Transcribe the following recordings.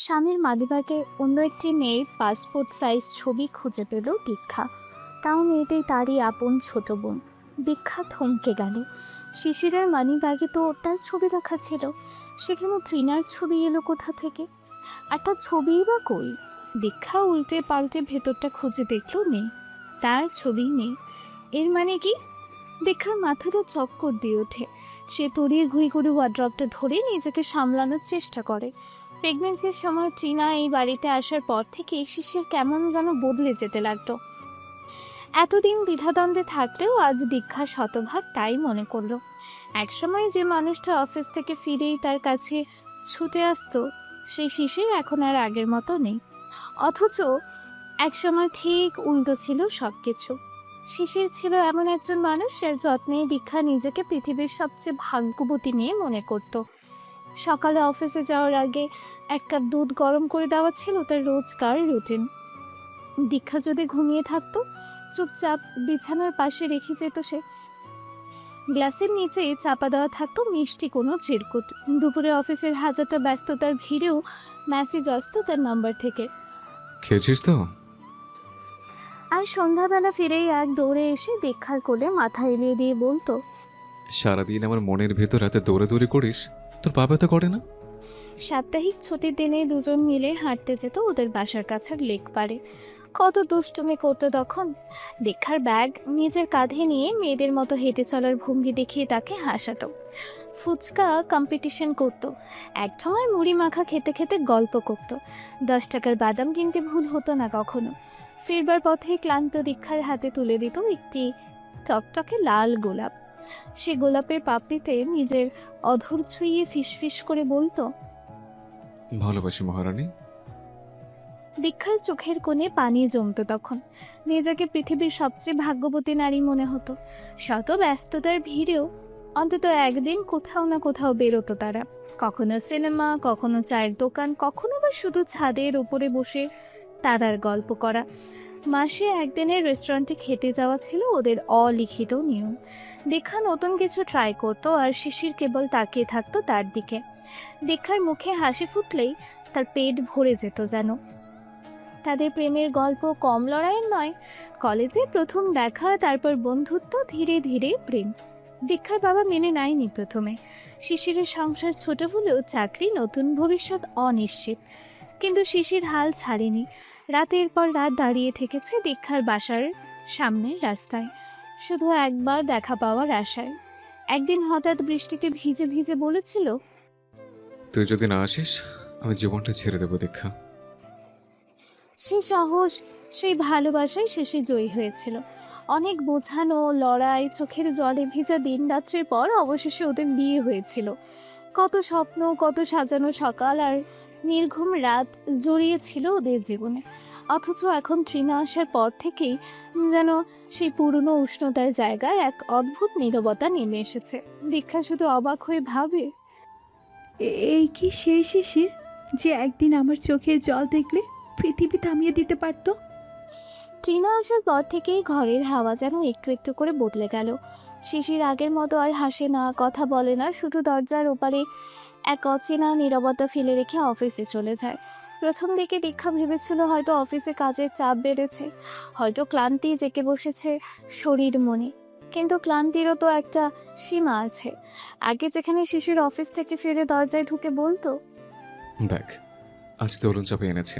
স্বামীর মানিব্যাগে অন্য একটি মেয়ের পাসপোর্ট সাইজ ছবি খুঁজে পেল দীক্ষা। তাও মেয়েটাই তারই আপন ছোট বোন। দীক্ষা থমকে গেল। শিশিরের মানিব্যাগে তো তার ছবি রাখা ছিল, সেখানে ট্রিনার ছবি এলো কোথা থেকে? একটা ছবিই বা কই? দীক্ষা উল্টে পাল্টে ভেতরটা খুঁজে দেখলো নেই, তার ছবি নেই। এর মানে কি? দীক্ষার মাথাটা চক্কর দিয়ে ওঠে। সে তড়িয়ে ঘুরি করে ওয়ার্ড্রপটা ধরে নিজেকে সামলানোর চেষ্টা করে। প্রেগনেন্সির সময় ট্রিনা এই বাড়িতে আসার পর থেকে শিশির কেমন যেন বদলে যেতে লাগলো। এতদিন দ্বিধাদ্বন্দ্বে থাকলেও আজ দীক্ষা শতভাগ তাই মনে করলো। একসময় যে মানুষটা অফিস থেকে ফিরেই তার কাছে ছুটে আসতো, সেই শিশির এখন আর আগের মতো নেই। অথচ একসময় ঠিক উল্টো ছিল সব কিছু। শিশির ছিল এমন একজন মানুষ যার যত্নে দীক্ষা নিজেকে পৃথিবীর সবচেয়ে ভাগ্যবতী নিয়ে মনে করত। সকালে অফিসে যাওয়ার আগে 1 কাপ দুধ গরম করে দেওয়া ছিল তার রোজকার রুটিন। দীক্ষা যদি ঘুমিয়ে থাকতো, চুপচাপ বিছানার পাশে রেখে যেত সে। গ্লাসের নিচে চাপা দেওয়া থাকতো মিষ্টি কোনো চিরকুট। দুপুরে অফিসের হাজারটা ব্যস্ততার ভিড়েও মেসেজ আসতো তার নাম্বার থেকে। খেয়েছিস তো? আর সন্ধ্যাবেলা ফিরেই এক দৌড়ে এসে দীক্ষার কোলে মাথা এলিয়ে দিয়ে বলতো, সারাদিন আমার মনের ভেতর এত দৌড়াদৌড়ি করিস, তোর বাবা তো করে না? সাপ্তাহিক ছুটির দিনে দুজন মিলে হাঁটতে যেত ওদের বাসার কাছের লেক পাড়ে। কত দুষ্টুমি করতো তখন। দীক্ষার ব্যাগ নিজের কাঁধে নিয়ে মেয়েদের মতো হেঁটে চলার ভঙ্গি দেখিয়ে তাকে হাসাতো। ফুচকা কম্পিটিশন করতো। এক সময় মুড়ি মাখা খেতে খেতে গল্প করতো। 10 টাকার বাদাম কিনতে ভুল হতো না কখনো। ফিরবার পথে ক্লান্ত দীক্ষার হাতে তুলে দিত একটি টকটকে লাল গোলাপ। সে গোলাপের পাপড়িতে নিজের অধর ছুঁয়ে ফিসফিস করে বলতো, ভালোবাসি মহারানী। দীক্ষার চোখের কোণে পানি জমতো তখন। নিজেকে পৃথিবীর সবচেয়ে ভাগ্যবতী নারী মনে হতো। শত ব্যস্ততার ভিড়েও অন্তত একদিন কোথাও না কোথাও বেরোতো তারা। কখনো সিনেমা, কখনো চায়ের দোকান, কখনো বা শুধু ছাদের উপরে বসে তারার গল্প করা। মাসে একদিনের রেস্টুরেন্টে খেতে যাওয়া ছিল ওদের অলিখিত নিয়ম। দীক্ষা নতুন কিছু ট্রাই করতো আর শিশির কেবল তাকিয়ে থাকতো তার দিকে। দীক্ষার মুখে হাসি ফুটলেই তার পেট ভরে যেত যেন। তাদের প্রেমের গল্প কম লড়াইয়ের নয়। কলেজে প্রথম দেখা, তারপর বন্ধুত্ব, ধীরে ধীরে প্রেম। দীক্ষার বাবা মেনে নেয়নি প্রথমে। শিশিরের সংসার ছোট হলেও চাকরি, নতুন ভবিষ্যৎ অনিশ্চিত। কিন্তু শিশির হাল ছাড়েনি। রাতের পর রাত দাঁড়িয়ে থেকেছে দীক্ষার বাসার সামনের রাস্তায়, শুধু একবার দেখা পাওয়ার আশায়। একদিন হঠাৎ বৃষ্টিতে ভিজে ভিজে বলেছিল, তুই যদি না আসিস আমি জীবনটা ছেড়ে দেবো দীক্ষা। সেই সাহস, সেই ভালোবাসায় শেষে জয়ী হয়েছিল। অনেক বোঝানো, লড়াই, চোখের জলে ভেজা দিন রাত্রির পর অবশেষে ওদের বিয়ে হয়েছিল। কত স্বপ্ন, কত সাজানো সকাল আর নির্ঘুম রাত জড়িয়েছিল ওদের জীবনে। অথচ এখন ট্রিনা আসার পর থেকেই যেন সেই পুরনো উষ্ণতার জায়গায় এক অদ্ভুত নীরবতা নেমে এসেছে। দীক্ষা শুধু অবাক হয়ে ভাবে, এই কি সেই শিশির যে একদিন আমার চোখের জল দেখলে পৃথিবী থামিয়ে দিতে পারতো? ট্রিনা আসার পর থেকেই ঘরের হাওয়া যেন একটু একটু করে বদলে গেল। শিশির আগের মতো আর হাসে না, কথা বলে না, শুধু দরজার ওপারে এক অচেনা নীরবতা ফেলে রেখে অফিসে চলে যায়। প্রথম দিকে দীক্ষা ভেবেছিল হয়তো অফিসে কাজের চাপ বেড়েছে, হয়তো ক্লান্তি জেঁকে বসেছে শরীর মনে। কিন্তু ক্লান্তিরও তো একটা সীমা আছে। আগে যেখানে শিশির অফিস থেকে ফিরে দরজায় ঢুকে বলতো, দেখ, আজ তরুণ চাপে এনেছে,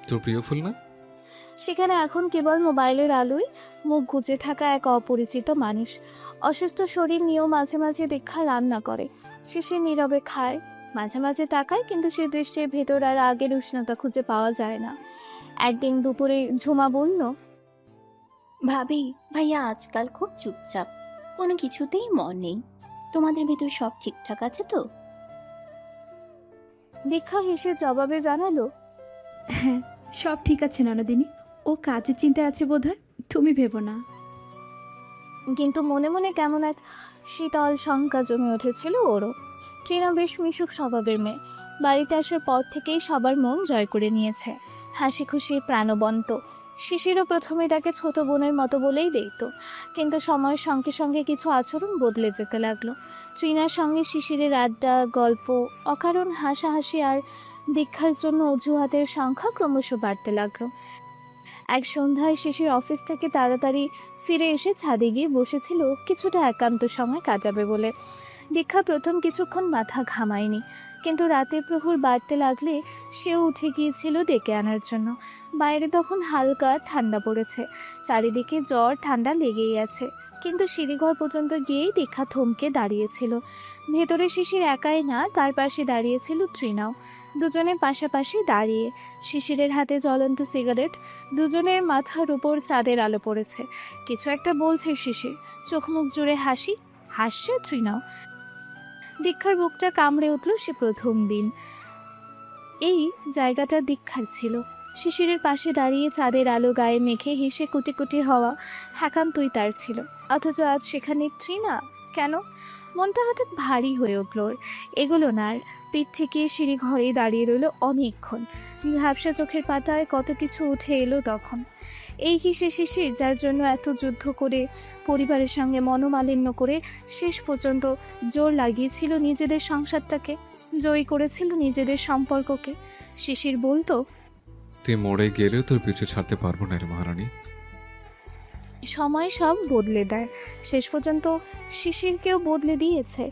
তোর প্রিয় ফুল না? সেখানে এখন কেবল মোবাইলের আলোয় মুখ গুজে থাকা এক অপরিচিত মানুষ। অসুস্থ শরীর নিয়েও মাঝে মাঝে দীক্ষা রান্না করে। শেষে নীরবে খায়, মাঝে মাঝে তাকায়, কিন্তু সে দৃষ্টির ভেতর আর আগের উষ্ণতা খুঁজে পাওয়া যায় না। একদিন দুপুরে ঝুমা বলল, ভাবি, ভাইয়া আজকাল খুব চুপচাপ, কোনো কিছুতেই মন নেই। তোমাদের ভেতর সব ঠিকঠাক আছে তো? দীক্ষা হেসে জবাবে জানালো, হ্যাঁ, সব ঠিক আছে ননদিনী। ও কাজের চিন্তায় আছে বোধহয়, তুমি ভেবো না। কিন্তু মনে মনে কেমন এক শীতল শঙ্কা জমে উঠেছিল ওরও। ট্রিনা বেশ মিশুক স্বভাবের মেয়ে। বাড়িতে আসার পর থেকেই সবার মন জয় করে নিয়েছে। হাসি খুশি, প্রাণবন্ত। শিশিরও প্রথমে তাকে ছোট বোনের মতো বলেই দেখতো, কিন্তু সময়ের সঙ্গে সঙ্গে কিছু আচরণ বদলে যেতে লাগলো। ট্রিনার সঙ্গে শিশিরের আড্ডা, গল্প, অকারণ হাসাহাসি আর দীক্ষার জন্য অজুহাতের সংখ্যা ক্রমশ বাড়তে লাগলো। এক সন্ধ্যায় শিশির অফিস থেকে তাড়াতাড়ি ফিরে এসে ছাদে গিয়ে বসেছিল কিছুটা একান্ত সময় কাটাবে বলে। দীক্ষা প্রথম কিছুক্ষণ মাথা ঘামায়নি, কিন্তু রাতের প্রহর বাড়তে লাগলে সেও উঠে গিয়েছিল ডেকে আনার জন্য। বাইরে তখন হালকা ঠান্ডা পড়েছে, চারিদিকে জ্বর ঠান্ডা লেগেই আছে, কিন্তু সিঁড়িঘর পর্যন্ত গিয়েই দীক্ষা থমকে দাঁড়িয়েছিল। ভেতরে শিশির একাই না, তার পাশে দাঁড়িয়েছিল তৃণাও। দুজনে পাশাপাশি দাঁড়িয়ে, শিশিরের হাতে জ্বলন্ত সিগারেট, দুজনের মাথার উপর চাঁদের আলো পড়েছে। কিছু একটা বলছে শিশির, চোখ মুখ জুড়ে হাসি, হাসছে তৃণাও। দীক্ষার বুকটা কামড়ে উঠল সে প্রথম দিন। এই জায়গাটা দীক্ষার ছিল। শিশিরের পাশে দাঁড়িয়ে চাঁদের আলো গায়ে মেখে হেসে কুটি কুটি হওয়া একান্তই তার ছিল। অথচ আজ সেখানে তৃণা কেন? মনটা হঠাৎ ভারী হয়ে উঠল ওর। এগুলো না আর, পিঠ থেকে সিঁড়ি ঘরেই দাঁড়িয়ে রইল অনেকক্ষণ। ঝাপসা চোখের পাতায় কত কিছু উঠে এলো তখন। এই কি সে শিশির যার জন্য এত যুদ্ধ করে, পরিবারের সঙ্গে মনোমালিন্য করে শেষ পর্যন্ত জোর লাগিয়েছিল নিজেদের সংসারটাকে, জয়ী করেছিল নিজেদের সম্পর্ককে? শিশির বলতো, তুই মরে গেলেও তোর পিছু ছাড়তে পারবো না রে মহারানী। সময় সব বদলে দেয়, শেষ পর্যন্ত শিশিরকেও বদলে দিয়েছে।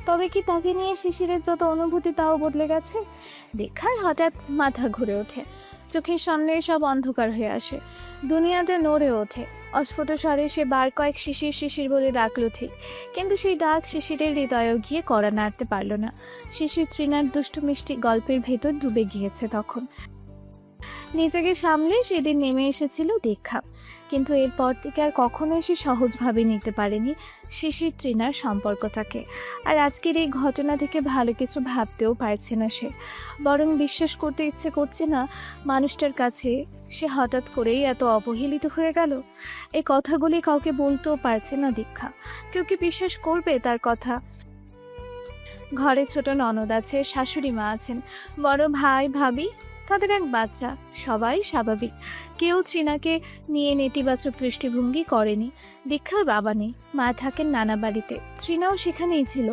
তবে কি তাকে নিয়ে শিশিরের যত অনুভূতি তাও বদলে গেছে? দেখার হঠাৎ মাথা ঘুরে ওঠে, চোখের সামনে সব অন্ধকার হয়ে আসে, দুনিয়াটা নড়ে ওঠে। অস্ফুট স্বরে সে বার কয়েক শিশির শিশির বলে ডাকলো ঠিক, কিন্তু সেই ডাক শিশিরের হৃদয়েও গিয়ে কড়া নাড়তে পারল না। শিশির তৃণার দুষ্টু মিষ্টি গল্পের ভেতর ডুবে গিয়েছে তখন। নিজেকে সামলে সেদিন নেমে এসেছিল দীক্ষা, কিন্তু এরপর থেকে আর কখনোই সে সহজভাবে নিতে পারেনি শিশির তৃণার সম্পর্কটাকে। আর আজকের এই ঘটনা থেকে ভালো কিছু ভাবতেও পারছে না সে, বরং বিশ্বাস করতে ইচ্ছে করছে না মানুষটার কাছে সে হঠাৎ করেই এত অবহেলিত হয়ে গেল। এই কথাগুলি কাউকে বলতেও পারছে না দীক্ষা। কেউ কি বিশ্বাস করবে তার কথা? ঘরে ছোট ননদ আছে, শাশুড়ি মা আছেন, বড় ভাই ভাবি, তাদের এক বাচ্চা, সবাই স্বাভাবিক। কেউ তৃণাকে নিয়ে নেতিবাচক দৃষ্টিভঙ্গি করেনি। দীক্ষার বাবা নেই, মা থাকেন নানা বাড়িতে, তৃণাও সেখানেই ছিল।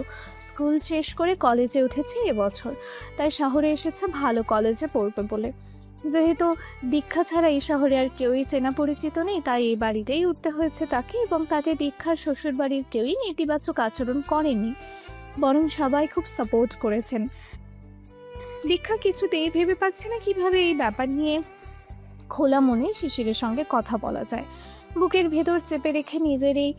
স্কুল শেষ করে কলেজে উঠেছে এবছর, তাই শহরে এসেছে ভালো কলেজে পড়বে বলে। যেহেতু দীক্ষা ছাড়া এই শহরে আর কেউই চেনা পরিচিত নেই, তাই এই বাড়িতেই উঠতে হয়েছে তাকে, এবং তাতে দীক্ষার শ্বশুর বাড়ির কেউই নেতিবাচক আচরণ করেনি, বরং সবাই খুব সাপোর্ট করেছেন। দীক্ষা কিছুতেই ভেবে পাচ্ছে না কিভাবে এই ব্যাপার নিয়ে খোলা মনে শিশিরের সঙ্গে কথা বলা যায়। বুকের ভেতর চেপে রেখে নিজের এই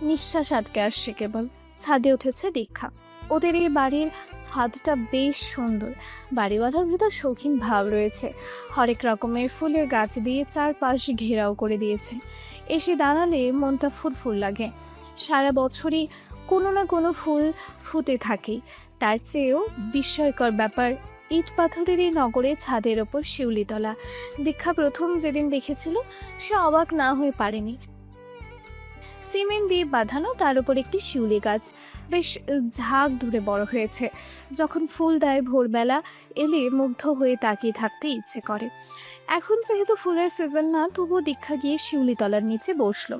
নিঃশ্বাস আটকে আসছে কেবল। ছাদে উঠেছে দীক্ষা। ওদের এই বাড়ির ছাদটা বেশ সুন্দর, বাড়িওয়ালার ভেতর শৌখিন ভাব রয়েছে। হরেক রকমের ফুলের গাছ দিয়ে চারপাশ ঘেরাও করে দিয়েছে। এসে দাঁড়ালে মনটা ফুরফুর লাগে। সারা বছরই কোনো না কোনো ফুল ফুটে থাকেই। তার চেয়েও বিস্ময়কর ব্যাপার, ইট পাথরের এই নগরে ছাদের ওপর শিউলিতলা। দীক্ষা প্রথম যেদিন দেখেছিল সে অবাক না হয়ে পারেনি। সিমেন্ট দিয়ে বাঁধানো, তার উপর একটি শিউলি গাছ, বেশ ঝাঁক ধরে বড় হয়েছে। যখন ফুল দেয় ভোরবেলা এলে মুগ্ধ হয়ে তাকিয়ে থাকতে ইচ্ছে করে। এখন যেহেতু ফুলের সিজন না, তবুও দীক্ষা গিয়ে শিউলিতলার নিচে বসলো।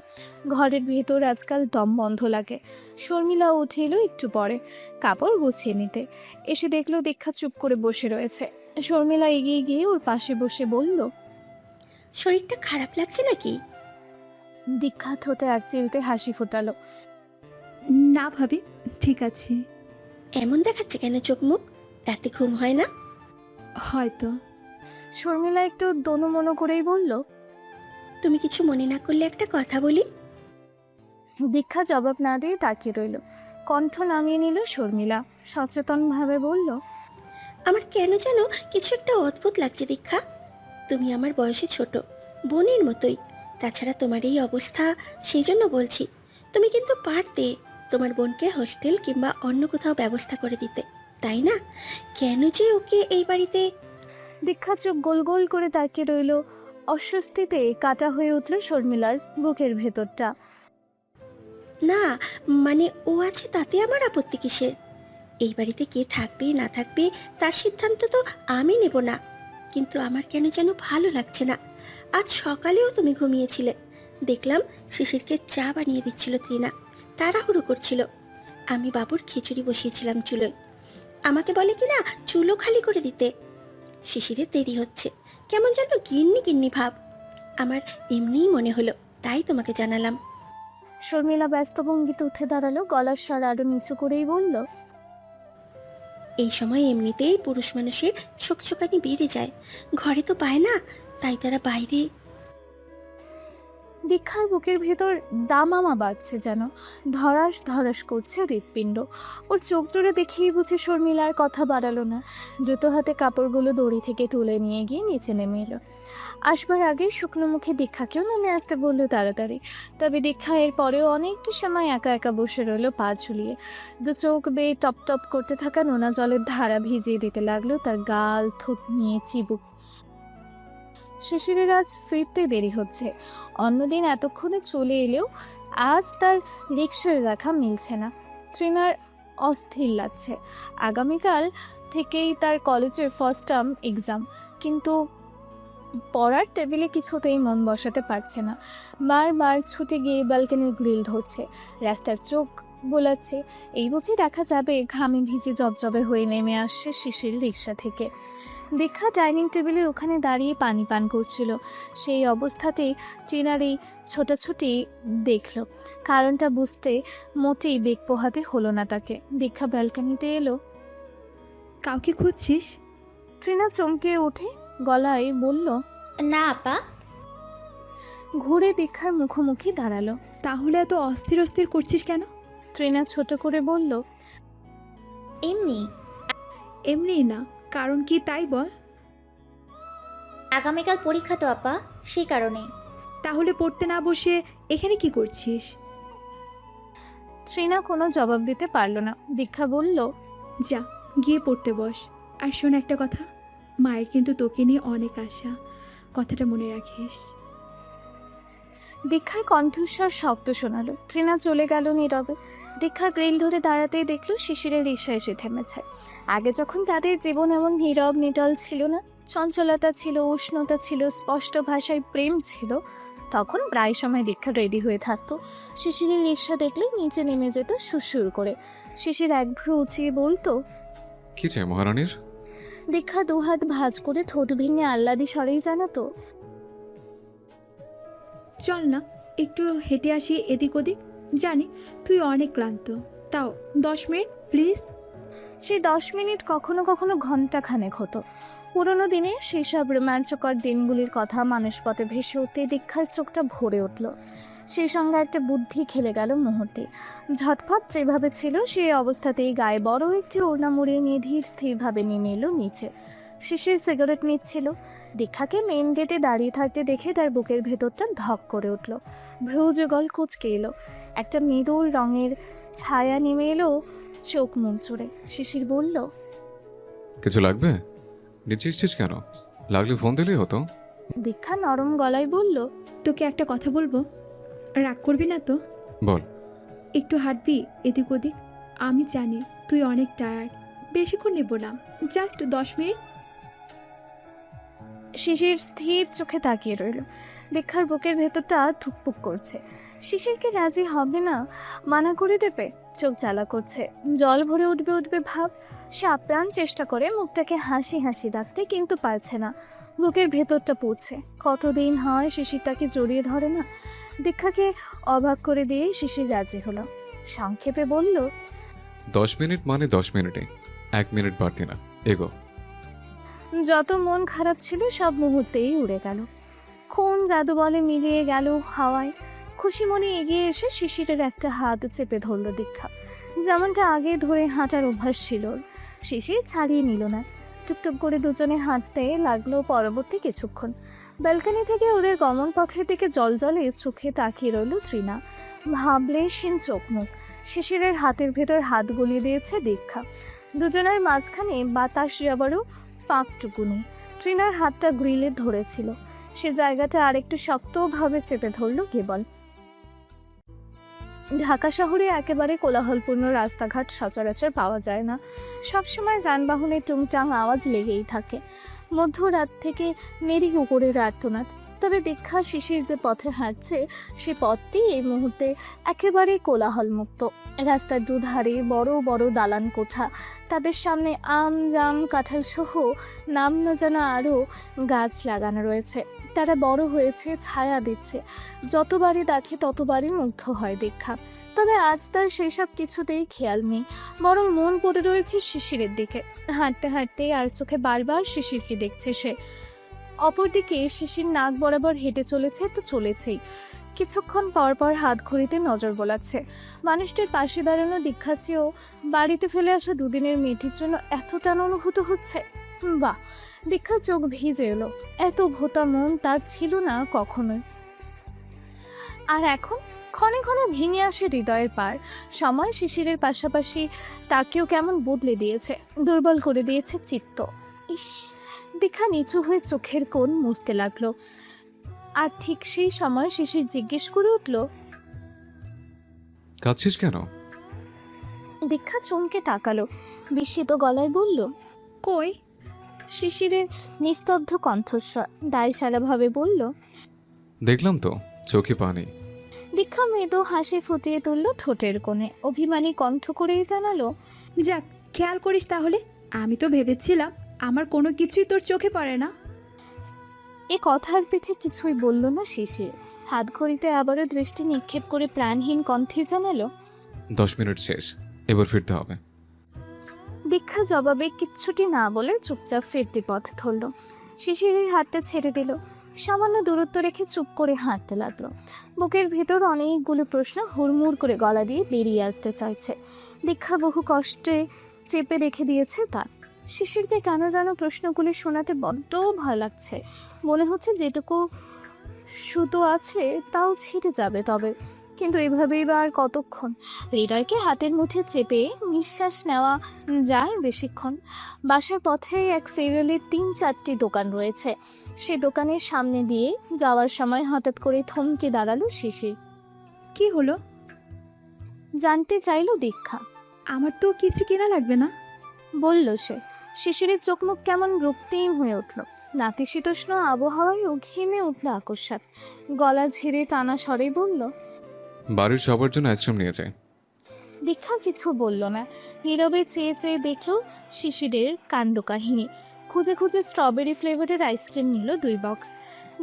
ঘরের ভেতর আজকাল দম বন্ধ লাগে। শর্মিলা উঠে এলো একটু পরে কাপড় গুছিয়ে নিতে। এসে দেখলো দীক্ষা চুপ করে বসে রয়েছে। শর্মিলা এগিয়ে গিয়ে ওর পাশে বসে বলল, শরীরটা খারাপ লাগছে নাকি? দীক্ষা ঠোঁটে এক চিলতে হাসি ফোটালো। না ভাবি, ঠিক আছে। এমন দেখাচ্ছে কেন চোখ মুখ? রাতে ঘুম হয় না? হয়তো। শর্মিলা একটু দোনোমনো করেই বলল। তুমি কিছু মনে না করলে একটা কথা বলি। দীক্ষা জবাব না দিয়ে তাকিয়ে রইল। কণ্ঠ নামিয়ে নিল শর্মিলা, সচেতনভাবে বলল, আমার কেন যেন কিছু একটা অদ্ভুত লাগছে দীক্ষা। তুমি আমার বয়সে ছোট, বোনের মতোই। তাছাড়া তোমার এই অবস্থা, সেই জন্য বলছি। তুমি কিন্তু পারতে তোমার বোনকে হোস্টেল কিংবা অন্য কোথাও ব্যবস্থা করে দিতে, তাই না? কেন যে ওকে এই বাড়িতে? দীক্ষা চোখ গোল গোল করে তাকিয়ে রইল। অস্বস্তিতে কাটা হয়ে উঠল শর্মিলার বুকের ভেতরটা। না মানে ও আছে তাতে আমার আপত্তি কিসের? এই বাড়িতে কে থাকবে না থাকবে তার সিদ্ধান্ত তো আমি নেব না। কিন্তু আমার কেন যেন ভালো লাগছে না। আজ সকালেও তুমি ঘুমিয়েছিলে, দেখলাম শিশিরকে চা বানিয়ে দিচ্ছিল তৃণা, তাড়াহুড়ো করছিল। আমি বাবুর খিচুড়ি বসিয়েছিলাম চুলোয়, আমাকে বলে কিনা চুলো খালি করে দিতে। শিশিরের দেরি হচ্ছে, কেমন যেন গিন্নি গিন্নি ভাব। আমার এমনিই মনে হলো, তাই তোমাকে জানালাম। শর্মিলা ব্যস্ত ভঙ্গিতে উঠে দাঁড়ালো, গলার স্বর আরো নিচু করেই বলল, এই সময় এমনিতেই পুরুষ মানুষের ছোকছোকানি বেড়ে যায়, ঘরে তো পায় না, তাই তারা বাইরে। দীক্ষার বুকের ভেতর দামামা বাজছে, যেন ধরাস ধরাস করছে হৃৎপিণ্ড। ওর চোখ জোড়ে দেখেই বুঝে শর্মিলার কথা বাড়ালো না। দ্রুত হাতে কাপড়গুলো দড়ি থেকে তুলে নিয়ে গিয়ে নিচে নেমে এলো। আসবার আগে শুকনো মুখে দীক্ষাকেও নেমে আসতে বললো তাড়াতাড়ি। তবে দীক্ষা এর পরেও অনেকটা সময় একা একা বসে রইল পা ঝুলিয়ে। দু চোখ বেয়ে টপ টপ করতে থাকা নোনা জলের ধারা ভিজিয়ে দিতে লাগলো তার গাল, থুতনি, চিবুক। শিশিরের আজ ফিরতে দেরি হচ্ছে। অন্যদিন এতক্ষণে চলে এলেও আজ তার রিকশার দেখা মিলছে না। তৃণার অস্থির লাগছে। আগামীকাল থেকেই তার কলেজের ফার্স্ট টার্ম এক্সাম, কিন্তু পড়ার টেবিলে কিছুতেই মন বসাতে পারছে না। বারবার ছুটে গিয়ে ব্যালকনির গ্রিল ধরছে, রাস্তার চোখ বোলাচ্ছে। এই বুঝি দেখা যাবে ঘামে ভিজে জবজবে হয়ে নেমে আসছে শিশির রিকশা থেকে। দীক্ষা ডাইনিং টেবিলের ওখানে দাঁড়িয়ে পানি পান করছিল। সেই অবস্থাতেই ট্রিনার এই ছোটাছুটি দেখল। কারণটা বুঝতে মোটেই বেগ পোহাতে হলো না তাকে। দীক্ষা ব্যালকনিতে এলো। কাউকে খুঁজছিস? ট্রিনা চমকে উঠে গলায় বলল, না আপা। ঘুরে দীক্ষার মুখোমুখি দাঁড়ালো। তাহলে এত অস্থির অস্থির করছিস কেন? ট্রিনা ছোট করে বলল, এমনি। এমনিই না, কারণ কি তাই বল। আগামীকাল পরীক্ষা তো আপা, সেই কারণেই। তাহলে পড়তে না বসে এখানে কি করছিস? ট্রিনা কোনো জবাব দিতে পারল না। দীক্ষা বলল, যা গিয়ে পড়তে বস। আর শোন একটা কথা, মায়ের কিন্তু তোকে নিয়ে অনেক আশা, কথাটা মনে রাখিস। দীক্ষার কণ্ঠস্বর শব্দ শোনালো। ট্রিনা চলে গেল নীরবে। দীক্ষা গ্রিল ধরে দাঁড়াতেই দেখলো শিশিরের রিকশা এসে থেমেছে। আগে যখন তাদের জীবন এমন নীরব নিটল ছিল না, চঞ্চলতা ছিল, উষ্ণতা ছিল, স্পষ্ট ভাষায় প্রেম ছিল, তখন প্রায় সময় দীক্ষা রেডি হয়ে থাকতো। শিশিরের রিকশা দেখলে নিচে নেমে যেত সুরসুর করে। শিশির এক ভ্রু উঁচিয়ে বলতো, কি চাই মহারানীর? দীক্ষা দুহাত ভাঁজ করে ঠোঁট ভেঙে আহ্লাদি স্বরেই জানাতো, চল না একটু হেঁটে আসি এদিক ওদিক, জানি তুই অনেক ক্লান্ত, তাও 10 মিনিট প্লিজ। সেই 10 মিনিট কখনো কখনো ঘন্টা খানেক হতো। পুরোনো দিনে সেসব রোমাঞ্চকর দিনগুলির কথা মানসপথে ভেসে উঠতে দীক্ষার চোখটা ভরে উঠল। সেই সঙ্গে একটা বুদ্ধি খেলে গেল মুহূর্তে। ঝটফট যেভাবে ছিল সেই অবস্থাতেই গায়ে বড় একটি ওড়না মুড়িয়ে নিয়ে ধীর স্থিরভাবে নেমে এলো নিচে। শিশির সিগারেট নিচ্ছিল। দীক্ষাকে মেইন গেটে দাঁড়িয়ে থাকতে দেখে তার বুকের ভেতরটা ধক করে উঠল। ভ্রু যুগল কুঁচকে এলো। একটা মৃদুল রঙের ছায়া নেমে এলো চোখ মুখ জুড়ে। শিশির বলল, কিছু লাগবে? নিচে এসছিস কেন? লাগলে ফোন দিলেই হতো। দীক্ষা নরম গলায় বলল, তোকে একটা কথা বলবো, রাগ করবি না তো? বল। একটু হাঁটবি এদিক ওদিক? আমি জানি তুই অনেক টায়ার্ড, বেশিক্ষণ নেব না, জাস্ট 10 মিনিট। শিশির স্থির চোখে তাকিয়ে রইল। দীক্ষার বুকের ভেতরটা ধুকপুক করছে। শিশিরকে রাজি হবে না, মানা করে দেবে, চোখ জ্বালা করছে, জল ভরে উঠবে উঠবে ভাব। সে আপ্রাণ চেষ্টা করে মুখটাকে হাসি হাসি রাখতে, কিন্তু পারছে না। বুকের ভেতরটা পড়ছে। কতদিন হয় শিশির তাকে জড়িয়ে ধরে না। দীক্ষাকে অবাক করে দিয়ে শিশির রাজি হলো। সংক্ষেপে বলল, 10 মিনিট মানে 10 মিনিটে, 1 মিনিট বাড়তি না, এগো। যত মন খারাপ ছিল সব মুহূর্তেই উড়ে গেল। কোন জাদু বলে মিলিয়ে গেল হাওয়ায়। খুশি মনে এগিয়ে এসে শিশিরের একটা হাত চেপে ধরল দীক্ষা। যেমনটা আগে ধরে হাঁটার অভ্যাস ছিল। শিশির ছাড়িয়ে নিল না। টুকটুক করে দুজনে হাঁটতে লাগলো পরবর্তী কিছুক্ষণ। ব্যালকনি থেকে ওদের গমন পথের দিকে জলজলে চোখে তাকিয়ে রইল তৃণা। ভাবলেশীন চোখ মুখ। শিশিরের হাতের ভেতর হাত গলিয়ে দিয়েছে দীক্ষা। দুজনের মাঝখানে বাতাস যাবারও পাঁকটুকুনি। ট্রিনার হাতটা গ্রিলে ধরেছিল। সে জায়গাটা আরেকটু শক্তভাবে চেপে ধরল কেবল। ঢাকা শহরে একেবারে কোলাহলপূর্ণ রাস্তাঘাট সচরাচর পাওয়া যায় না। সবসময় যানবাহনের টুংটাং আওয়াজ লেগেই থাকে। মধ্যরাত থেকে মেরি কুকুরের আর্তনাদ। তবে দীক্ষা শিশির যে পথে হাঁটছে সে পথটি এই মুহূর্তে একেবারে কোলাহলমুক্ত। রাস্তার দুধারে বড় বড় দালান কোঠা, তাদের সামনে আম জাম কাঁঠাল সহ নাম না জানা আরও গাছ লাগানো রয়েছে। তারা বড় হয়েছে, ছায়া দিচ্ছে। যতবারই দেখে ততবারই মুগ্ধ হয় দীক্ষা। তবে আজ তার সেই সব কিছুতেই খেয়াল নেই, বরং মন পড়ে রয়েছে শিশিরের দিকে। হাঁটতে হাঁটতে আর চোখে বারবার শিশিরকে দেখছে সে। অপরদিকে শিশির নাক বরাবর হেঁটে চলেছে তো চলেছেই, কিছুক্ষণ পর পর হাত ঘড়িতে নজর বোলাচ্ছে। মানুষটির পাশে দাঁড়ানো দীক্ষার চেয়েও বাড়িতে ফেলে আসা দুদিনের মেয়েটির জন্য এত টান অনুভূত হচ্ছে। বাহ, দীক্ষার চোখ ভিজে এলো। এত ভোতা মন তার ছিল না কখনোই। আর এখন ক্ষণে ক্ষণে ভেঙে আসে হৃদয়ের পার। সময় শিশিরের পাশাপাশি তাকেও কেমন বদলে দিয়েছে, দুর্বল করে দিয়েছে চিত্ত। ইস, দীক্ষা নিচু হয়ে চোখের কোণ মুছতে লাগলো। আর ঠিক সেই সময় শিশির জিজ্ঞেস করে উঠল, কাঁদছিস কেন? দীক্ষা চমকে তাকালো, বিস্মিত গলায় বলল, কই? শিশিরের নিস্তব্ধ কণ্ঠস্বর দায়সারাভাবে বলল। দেখলাম তো, চোখে পানি। দীক্ষা মৃদু হাসি ফুটিয়ে তুলল ঠোঁটের কোণে, অভিমানী কণ্ঠ করেই জানালো, যাক, খেয়াল করিস তাহলে। আমি তো ভেবেছিলাম আমার কোনো কিছুই তোর চোখে পড়ে না। এ কথার পিঠে কিছুই বলল না শিশির। হাত ঘড়িতে আবারও দৃষ্টি নিক্ষেপ করে প্রাণহীন কণ্ঠে জানালো, 10 মিনিট শেষ, এবার ফিরতে হবে। দীক্ষা জবাবে কিচ্ছুটি না বলে চুপচাপ ফিরতি পথ ধরল। শিশিরের হাতটা ছেড়ে দিল, সামান্য দূরত্ব রেখে চুপ করে হাঁটতে লাগলো। বুকের ভেতর অনেকগুলো প্রশ্ন হুড়মুড় করে গলা দিয়ে বেরিয়ে আসতে চাইছে। দীক্ষা বহু কষ্টে চেপে রেখে দিয়েছে তার। শিশিরকে কেন যেন প্রশ্নগুলি শোনাতে বড্ড ভয় লাগছে। মনে হচ্ছে যেটুকু সুতো আছে তাও ছিঁড়ে যাবে। তবে কিন্তু এভাবেই বা আর কতক্ষণ? হৃদয়কে হাতের মুঠে চেপে নিঃশ্বাস নেওয়া যায় বেশিক্ষণ? বাসার পথে এক সিরিয়ালের 3-4টি দোকান রয়েছে। সে দোকানের সামনে দিয়ে যাওয়ার সময় হঠাৎ করে থমকে দাঁড়ালো শিশির। কি হলো? জানতে চাইলো দীক্ষা। আমার তো কিছু কেনা লাগবে না, বলল সে। শিশিরের চোখ মুখ কেমন রক্তিম হয়ে উঠল। নাতিশীতোষ্ণ আবহাওয়ায়ও ঘেমে উঠল আকস্মাৎ। গলা ঝেড়ে টানা স্বরে বলল, বাড়ির সবার জন্য আইসক্রিম নিয়ে যায়। দীক্ষা কিছু বলল না, নীরবে চেয়ে চেয়ে দেখলো শিশিরের কাণ্ড কাহিনী। খুঁজে খুঁজে স্ট্রবেরি ফ্লেভারের আইসক্রিম নিল 2 বক্স।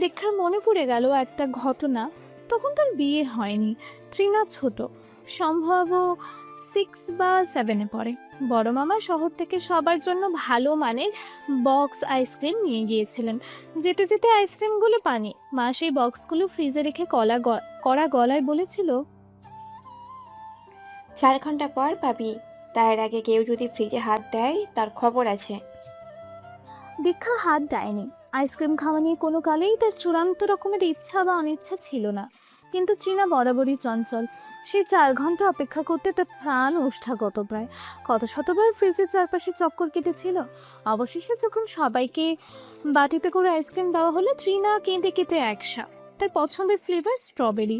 দীক্ষার মনে পড়ে গেল একটা ঘটনা। তখন তার বিয়ে হয়নি, তৃণা ছোট, সম্ভব 6 বা 7-এ পড়ে। বড় মামা শহর থেকে সবার জন্য ভালো মানের বক্স আইসক্রিম নিয়ে গিয়েছিলেন। যেতে যেতে আইসক্রিমগুলো পানি। মা সেই বক্সগুলো ফ্রিজে রেখে কড়া গলায় বলেছিল, 4 ঘন্টা পর পাবি। তার আগে কেউ যদি ফ্রিজে হাত দেয় তার খবর আছে। দীক্ষা হাত দেয়নি। আইসক্রিম খাওয়া নিয়ে কোনো কালেই তার চূড়ান্ত রকমের ইচ্ছা বা অনিচ্ছা ছিল না। কিন্তু তৃণা বরাবরই চঞ্চল। সেই 4 ঘন্টা অপেক্ষা করতে তার প্রাণ ওষ্ঠাগত প্রায়। কত শতবার ফ্রিজের চারপাশে চক্কর কেটেছিল। অবশেষে যখন সবাইকে বাটিতে করে আইসক্রিম দেওয়া হলো, তৃণা কেঁদে কেটে একসা। তার পছন্দের ফ্লেভার স্ট্রবেরি।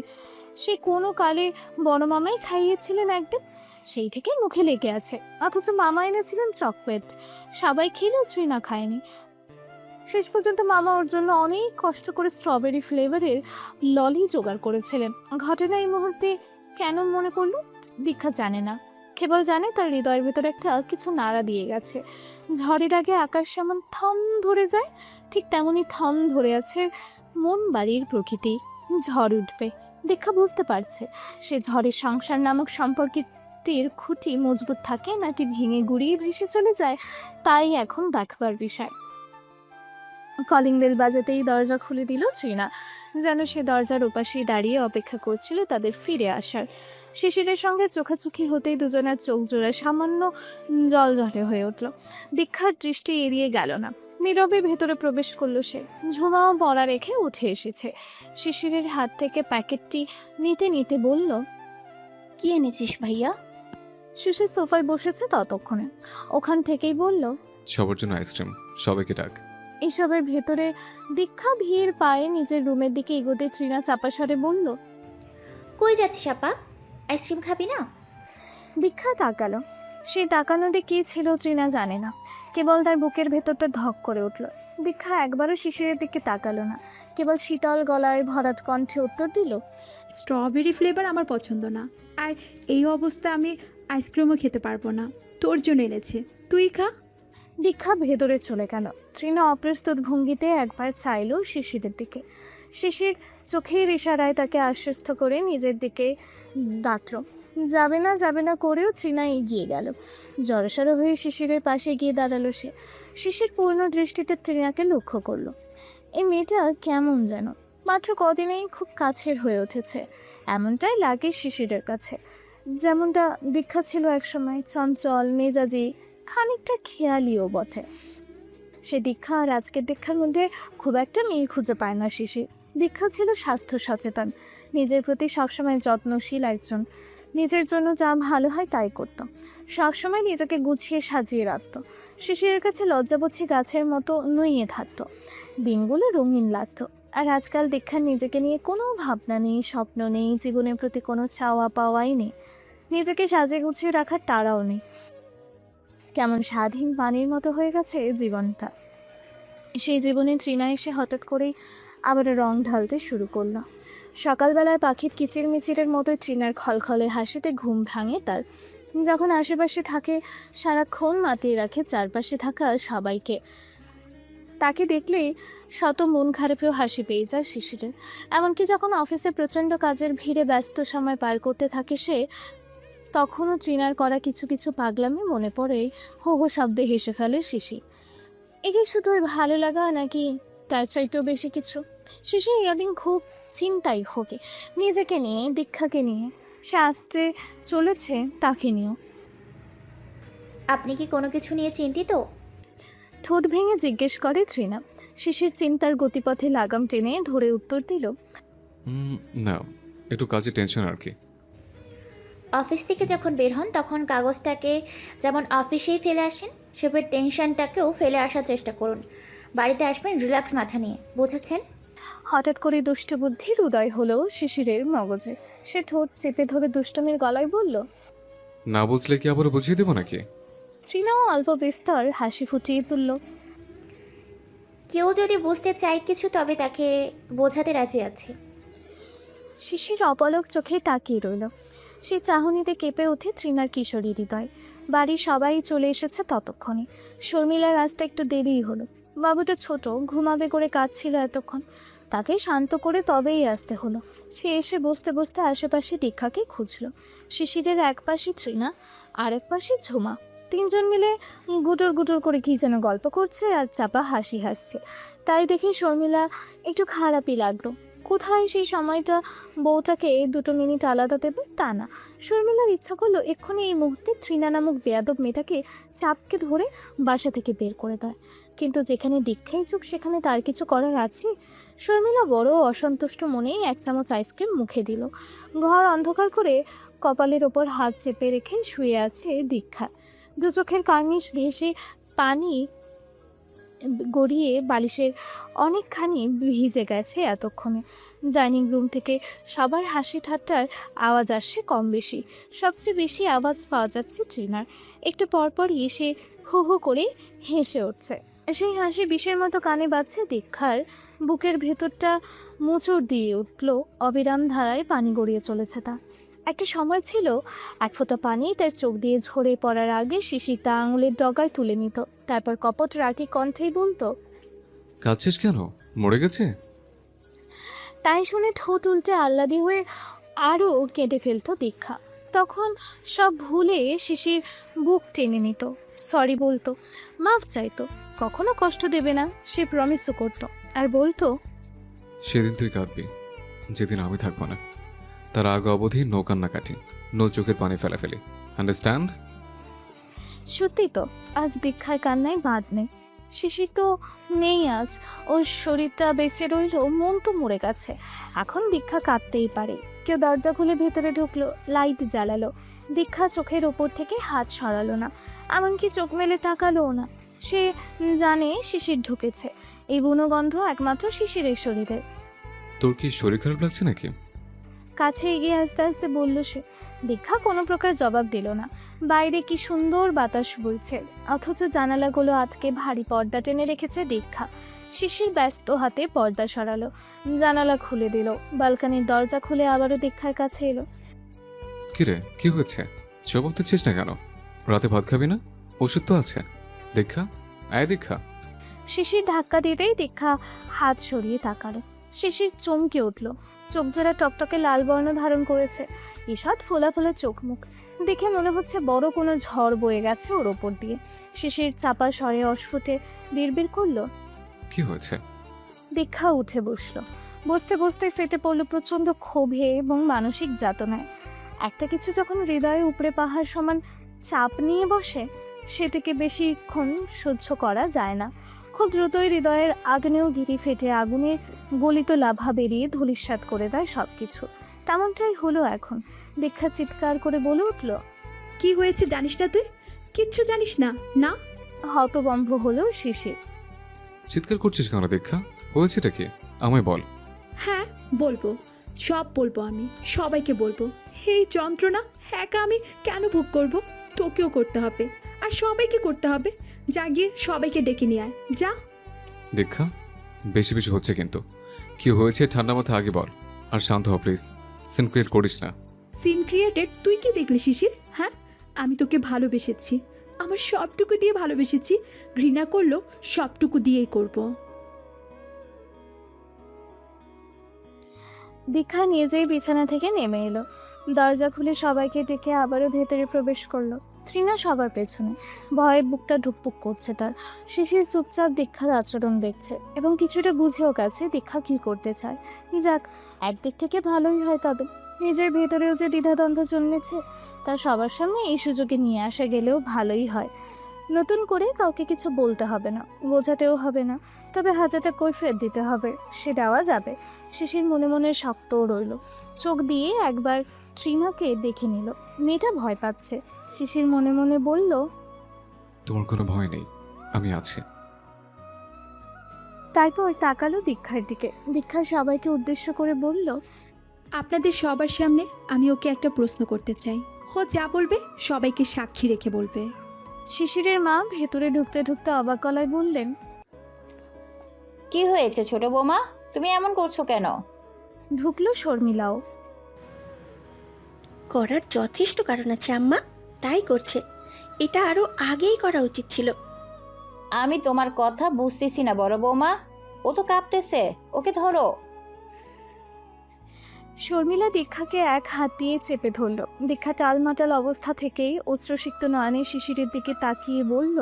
সে কোনো কালে বড় মামাই খাইয়েছিলেন একদিন, সেই থেকে মুখে লেগে আছে। অথচ মামা এনেছিলেন চকলেট। সবাই খেলেও তৃণা খায়নি। শেষ পর্যন্ত মামা ওর জন্য অনেক কষ্ট করে স্ট্রবেরি ফ্লেভারের ললি জোগাড় করেছিলেন। ঘটনা এই মুহূর্তে কেন মনে পড়ল দীক্ষা জানে না, কেবল জানে তার হৃদয়ের ভেতর একটা কিছু নাড়া দিয়ে গেছে। ঝড়ের আগে আকাশ যেমন থম ধরে যায়, ঠিক তেমনই থম ধরে আছে মন বাড়ির প্রকৃতি। ঝড় উঠবে, দীক্ষা বুঝতে পারছে। সে ঝড়ে সংসার নামক সম্পর্কটির খুঁটি মজবুত থাকে নাকি ভেঙে গুড়িয়ে ভেসে চলে যায়, তাই এখন দেখবার বিষয়। কলিং বেল বাজাতেই দরজা খুলে দিল তৃণা, যেন সে দরজার ওপাশেই দাঁড়িয়ে অপেক্ষা করছিল তাদের ফিরে আসার। শিশিরের সঙ্গে চোখাচোখি হতেই দুজনের চোখ জোড়া সামান্য জলজলে হয়ে উঠল। দীক্ষার দৃষ্টি এড়িয়ে গেল না। নীরবে ভেতরে প্রবেশ করলো সে। ঝুমাও পড়া রেখে উঠে এসেছে। শিশিরের হাত থেকে প্যাকেটটি নিতে নিতে বলল, কি এনেছিস ভাইয়া? শিশির সোফায় বসেছে ততক্ষণে, ওখান থেকেই বলল, সবার জন্য আইসক্রিম, সবাইকে ডাক। এসবের ভেতরে দীক্ষা ধীর পায়ে নিজের রুমের দিকে এগোতে তৃণা চাপা স্বরে বলল, কই যাচ্ছিস আপা? আইসক্রিম খাবি না? দীক্ষা তাকালো। সেই তাকানোতে কি ছিল তৃণা জানে না, কেবল তার বুকের ভেতরটা ধক করে উঠল। দীক্ষা একবারও শিশিরের দিকে তাকালো না, কেবল শীতল গলায় ভরাট কণ্ঠে উত্তর দিল, স্ট্রবেরি ফ্লেভার আমার পছন্দ না, আর এই অবস্থা আমি আইসক্রিমও খেতে পারবো না। তোর জন্য এনেছে, তুই খা। দীক্ষা ভেতরে চলে গেল। তৃণা অপ্রস্তুত ভঙ্গিতে একবার চাইল শিশিরের দিকে। শিশির চোখের ইশারায় তাকে আশ্বস্ত করে নিজের দিকে ডাকল। যাবে না করেও তৃণা এগিয়ে গেল। জড়সড় হয়ে শিশিরের পাশে গিয়ে দাঁড়ালো সে। শিশির পূর্ণ দৃষ্টিতে তৃণাকে লক্ষ্য করলো। এই মেয়েটা কেমন যেন মাত্র কদিনেই খুব কাছের হয়ে উঠেছে, এমনটাই লাগে শিশিরের কাছে। যেমনটা দীক্ষা ছিল একসময়, চঞ্চল মেজাজি, খানিকটা খেয়ালিও বটে। সে দীক্ষা আর আজকের দীক্ষার মধ্যে খুব একটা মিল খুঁজে পায় না শিশির। দীক্ষা ছিল স্বাস্থ্য সচেতন, নিজের প্রতি সবসময় যত্নশীল একজন। নিজের জন্য যা ভালো হয় তাই করত, সবসময় নিজেকে গুছিয়ে সাজিয়ে রাখত। শিশিরের কাছে লজ্জাবুঝি গাছের মতো নুইয়ে থাকত, দিনগুলো রঙিন লাগত। আর আজকাল দীক্ষার নিজেকে নিয়ে কোনো ভাবনা নেই, স্বপ্ন নেই, জীবনের প্রতি কোনো চাওয়া পাওয়াই নেই, নিজেকে সাজিয়ে গুছিয়ে রাখার তাড়াও নেই। কেমন স্বাধীন পানির মতো হয়ে গেছে জীবনটা। সেই জীবনে তৃণা এসে হঠাৎ করেই আবার রং ঢালতে শুরু করলো। সকালবেলায় পাখির কিচিরমিচিরের মতো তৃণার খলখলে হাসিতে ঘুম ভাঙে তার। যখন আশেপাশে থাকে সারাক্ষণ মাতিয়ে রাখে চারপাশে থাকা সবাইকে। তাকে দেখলেই শত মন খারাপেও হাসি পেয়ে যায় শিশিরের। এমনকি যখন অফিসে প্রচণ্ড কাজের ভিড়ে ব্যস্ত সময় পার করতে থাকে সে, তখনও তৃণার করা কিছু কিছু পাগলামি মনে পড়ে হো হো শব্দে হেসে ফেলে শিশির। একে শুধু ওই ভালো লাগা নাকি তার চাইতেও বেশি কিছু? শিশির এদিন খুব চিন্তাই হোকে, নিজেকে নিয়ে, দীক্ষাকে নিয়ে। সে আসতে চলেছে তাকে নিয়েও। আপনি কি কোনো কিছু নিয়ে চিন্তিত? ঠোঁট ভেঙে জিজ্ঞেস করে তৃণা। শিশির চিন্তার গতিপথে লাগাম টেনে ধরে উত্তর দিল, না, একটু কাজে টেনশন আর কি। অফিস থেকে যখন বের হন তখন কাগজটাকে যেমন অফিসেই ফেলে আসেন, সেভাবে টেনশনটাকেও ফেলে আসার চেষ্টা করুন। বাড়িতে আসবেন রিল্যাক্স মাথা নিয়ে, বুঝেছেন? হঠাৎ করে দুষ্ট বুদ্ধির উদয় হলো শিশিরের মগজে। সে ঠোঁট চেপে ধরে দুষ্টমির গলায় বলল, না বুঝলে কি আবার বুঝিয়ে দেবো নাকি? তৃণাও অল্প বিস্তর হাসি ফুটিয়ে তুলল। কেউ যদি বুঝতে চায় কিছু তবে তাকে বোঝাতে রাজি আছে। শিশির অপলক চোখে তাকিয়ে রইল। সে চাহনিতে কেঁপে ওঠে তৃণার কিশোরী হৃদয়। বাড়ির সবাই চলে এসেছে ততক্ষণে। শর্মিলার আসতে একটু দেরিই হলো। বাবুটা ছোট, ঘুমাবে করে কাঁদছিল এতক্ষণ। তাকে শান্ত করে তবেই আসতে হলো। সে এসে বসতে বসতে আশেপাশে দীক্ষাকে খুঁজল। শিশিরের এক পাশে তৃণা, আর এক পাশে ঝুমা। তিনজন মিলে গুটুর গুটুর করে কি যেন গল্প করছে আর চাপা হাসি হাসছে। তাই দেখে শর্মিলা একটু খারাপই লাগলো। কোথায় সেই সময়টা বউটাকে 2 মিনিট আলাদা দেবে তা না। শর্মিলার ইচ্ছা করলো এক্ষুনি এই মুহূর্তে তৃণা নামক বেয়াদব মেয়েটাকে চাপকে ধরে বাসা থেকে বের করে দেয়। কিন্তু যেখানে দীক্ষাই চুপ সেখানে তার কিছু করার আছে? শর্মিলা বড় অসন্তুষ্ট মনেই 1 চামচ আইসক্রিম মুখে দিল। ঘর অন্ধকার করে কপালের ওপর হাত চেপে রেখে শুয়ে আছে দীক্ষা। 2 চোখের কার্নিশ ঘেঁষে পানি গড়িয়ে বালিশের অনেকখানি ভিজে গেছে এতক্ষণে। ডাইনিং রুম থেকে সবার হাসি ঠাট্টার আওয়াজ আসছে কম বেশি। সবচেয়ে বেশি আওয়াজ পাওয়া যাচ্ছে ট্রিনার। একটু পরপরই সে হো হো করে হেসে উঠছে। সেই হাসি বিষের মতো কানে বাজছে দীক্ষার। বুকের ভেতরটা মোচড় দিয়ে উঠল, অবিরাম ধারায় পানি গড়িয়ে চলেছে তা। একটা সময় ছিল 1 ফোঁটা পানি তার চোখ দিয়ে ঝরে পড়ার আগে শিশির তা আঙুলের ডগায় তুলে নিত। তারপর কপট রাগী কণ্ঠেই বলতো, কাঁদছিস কেন? মরে গেছে? তাই শুনে ঠোঁট উল্টে আহ্লাদি হয়ে আরও কেঁদে ফেলতো দীক্ষা। তখন সব ভুলে শিশির বুক টেনে নিত, সরি বলতো, মাফ চাইতো, কখনো কষ্ট দেবে না সে প্রমিসও করতো। আর বলতো, সেদিন তুই কাঁদবি যেদিন আমি থাকবো না। তার আগ অবধি নো কান্নাকাটি, নো চোখের পানি ফেলাফেলি, আন্ডারস্ট্যান্ড? সত্যি তো আজ দীক্ষার কান্নায় বাদ নেই। শিশির তো নেই আজ, ওর শরীরটা বেঁচে রইল, মন তো মরে গেছে। এখন দীক্ষা কাঁদতেই পারে। কেউ দরজা খুলে ভেতরে ঢুকলো, লাইট জ্বালালো। দীক্ষা চোখের ওপর থেকে হাত সরালো না, এমনকি চোখ মেলে তাকালোও না। সে জানে শিশির ঢুকেছে। এই বুনোগন্ধ একমাত্র শিশিরের শরীরের। তোর কি শরীর খারাপ লাগছে নাকি? কাছে এগিয়ে আস্তে আস্তে বলল সে। দীক্ষা কোনো প্রকার জবাব দিল না। বাইরে কি সুন্দর বাতাস বইছে, অথচ জানালাগুলো আটকে ভারী পর্দা টেনে রেখেছে দীক্ষা। শিশির ব্যস্ত হাতে পর্দা সরালো, জানালা খুলে দিল, ব্যালকনির দরজা খুলে আবারও দীক্ষার কাছে এলো। কিরে, কি হয়েছে? জবাব দিচ্ছিস না কেন? রাতে ভাত খাবি না? ওষুধ তো আছে। দীক্ষা, আয় দীক্ষা। শিশির ধাক্কা দিতেই দীক্ষা হাত সরিয়ে তাকালো। শিশির চমকে উঠল, চোখ জোড়া টকটকে লাল বর্ণ ধারণ করেছে, ঈষৎ ফোলা ফোলা চোখ মুখ, দেখে মনে হচ্ছে বড় কোনো ঝড় বয়ে গেছে ওর ওপর দিয়ে। শিশির চাপা স্বরে অস্ফুটে বিড়বিড় করলো। কি হয়েছে? দীক্ষা উঠে বসলো, বসতে বসতে ফেটে পড়লো প্রচণ্ড ক্ষোভে এবং মানসিক যাতনায়। একটা কিছু যখন হৃদয়ে উপরে পাহাড় সমান চাপ নিয়ে বসে, সেটাকে বেশিক্ষণ সহ্য করা যায় না। খুব দ্রুতই হৃদয়ের আগ্নেয়গিরি ফেটে আগুনের গলিত লাভা বেরিয়ে ধূলিসাৎ করে দেয় সব কিছু। তেমনটাই হলো এখন। দীক্ষা চিৎকার করে বলে উঠল। কি হয়েছে জানিস না তুই? কিচ্ছু জানিস না? না। হতবম্ব হলো শিশির। চিৎকার করছিস কেন দীক্ষা? হয়েছেটা কি? আমায় বল। হ্যাঁ বলবো, সব বলবো, আমি সবাইকে বলবো। এই যন্ত্রণা একা আমি কেন ভোগ করব? তোকেও করতে হবে, আর সবাইকে করতে হবে। যা গিয়ে সবাইকে ডেকে নিয়ে আয়, যা। দীক্ষা, বেশি বেশি হচ্ছে কিন্তু। কি হয়েছে ঠান্ডা মাথা আগে বল, আর শান্ত হ প্লিজ। সিন ক্রিয়েট করিস না। সিন ক্রিয়েটেড তুই কি দেখলি শিশির? হ্যাঁ, আমি তোকে ভালোবেসেছি, আমার সবটুকু দিয়ে ভালোবেসেছি। ঘৃণা করলো সবটুকু দিয়েই করব। দীক্ষা নিজেই বিছানা থেকে নেমে এলো, দরজা খুলে সবাইকে ডেকে আবারও ভেতরে প্রবেশ করলো। তৃণা সবার পেছনে, ভয়ে বুকটা ধুকপুক করছে তার। শিশির চুপচাপ দীক্ষার আচরণ দেখছে এবং কিছুটা বুঝেও গেছে দীক্ষা কী করতে চায়। যাক, একদিক থেকে ভালোই হয়। তবে নিজের ভেতরেও যে দ্বিধাদ্বন্দ্ব জন্মেছে, তা সবার সামনে এই সুযোগে নিয়ে আসা গেলেও ভালোই হয়। নতুন করে কাউকে কিছু বলতে হবে না, বোঝাতেও হবে না, তবে হাজারটা কৈফিয়ত দিতে হবে, সে দেওয়া যাবে। শিশির মনে মনে শক্তও রইল, চোখ দিয়ে একবার তৃণাকে দেখে নিল। মেয়েটা ভয় পাচ্ছে। শিশির মনে মনে বলল, তোমার কোনো ভয় নেই, আমি আছি। তারপর তাকালো দীক্ষার দিকে। দীক্ষা সবাইকে উদ্দেশ্য করে বলল, আপনাদের সবার সামনে আমি ওকে একটা প্রশ্ন করতে চাই। ও যা বলবে সবাইকে সাক্ষী রেখে বলবে। শিশিরের মা ভেতরে ঢুকতে ঢুকতে অবাক গলায় বললেন, কি হয়েছে ছোট বৌমা, তুমি এমন করছো কেন? ঢুকলো শর্মিলাও। করার যথেষ্ট কারণ আছে আম্মা, তাই করছে। এটা আরো আগেই করা উচিত ছিল। আমি তোমার কথা বুঝতেছি না বড় বৌমা, ও তো কাঁপতেছে, ওকে ধরো। শর্মিলা দীক্ষাকে এক হাত দিয়ে চেপে ধরল। দীক্ষা টালমাটাল অবস্থা থেকেই অশ্রুসিক্ত নয়নে শিশিরের দিকে তাকিয়ে বলল,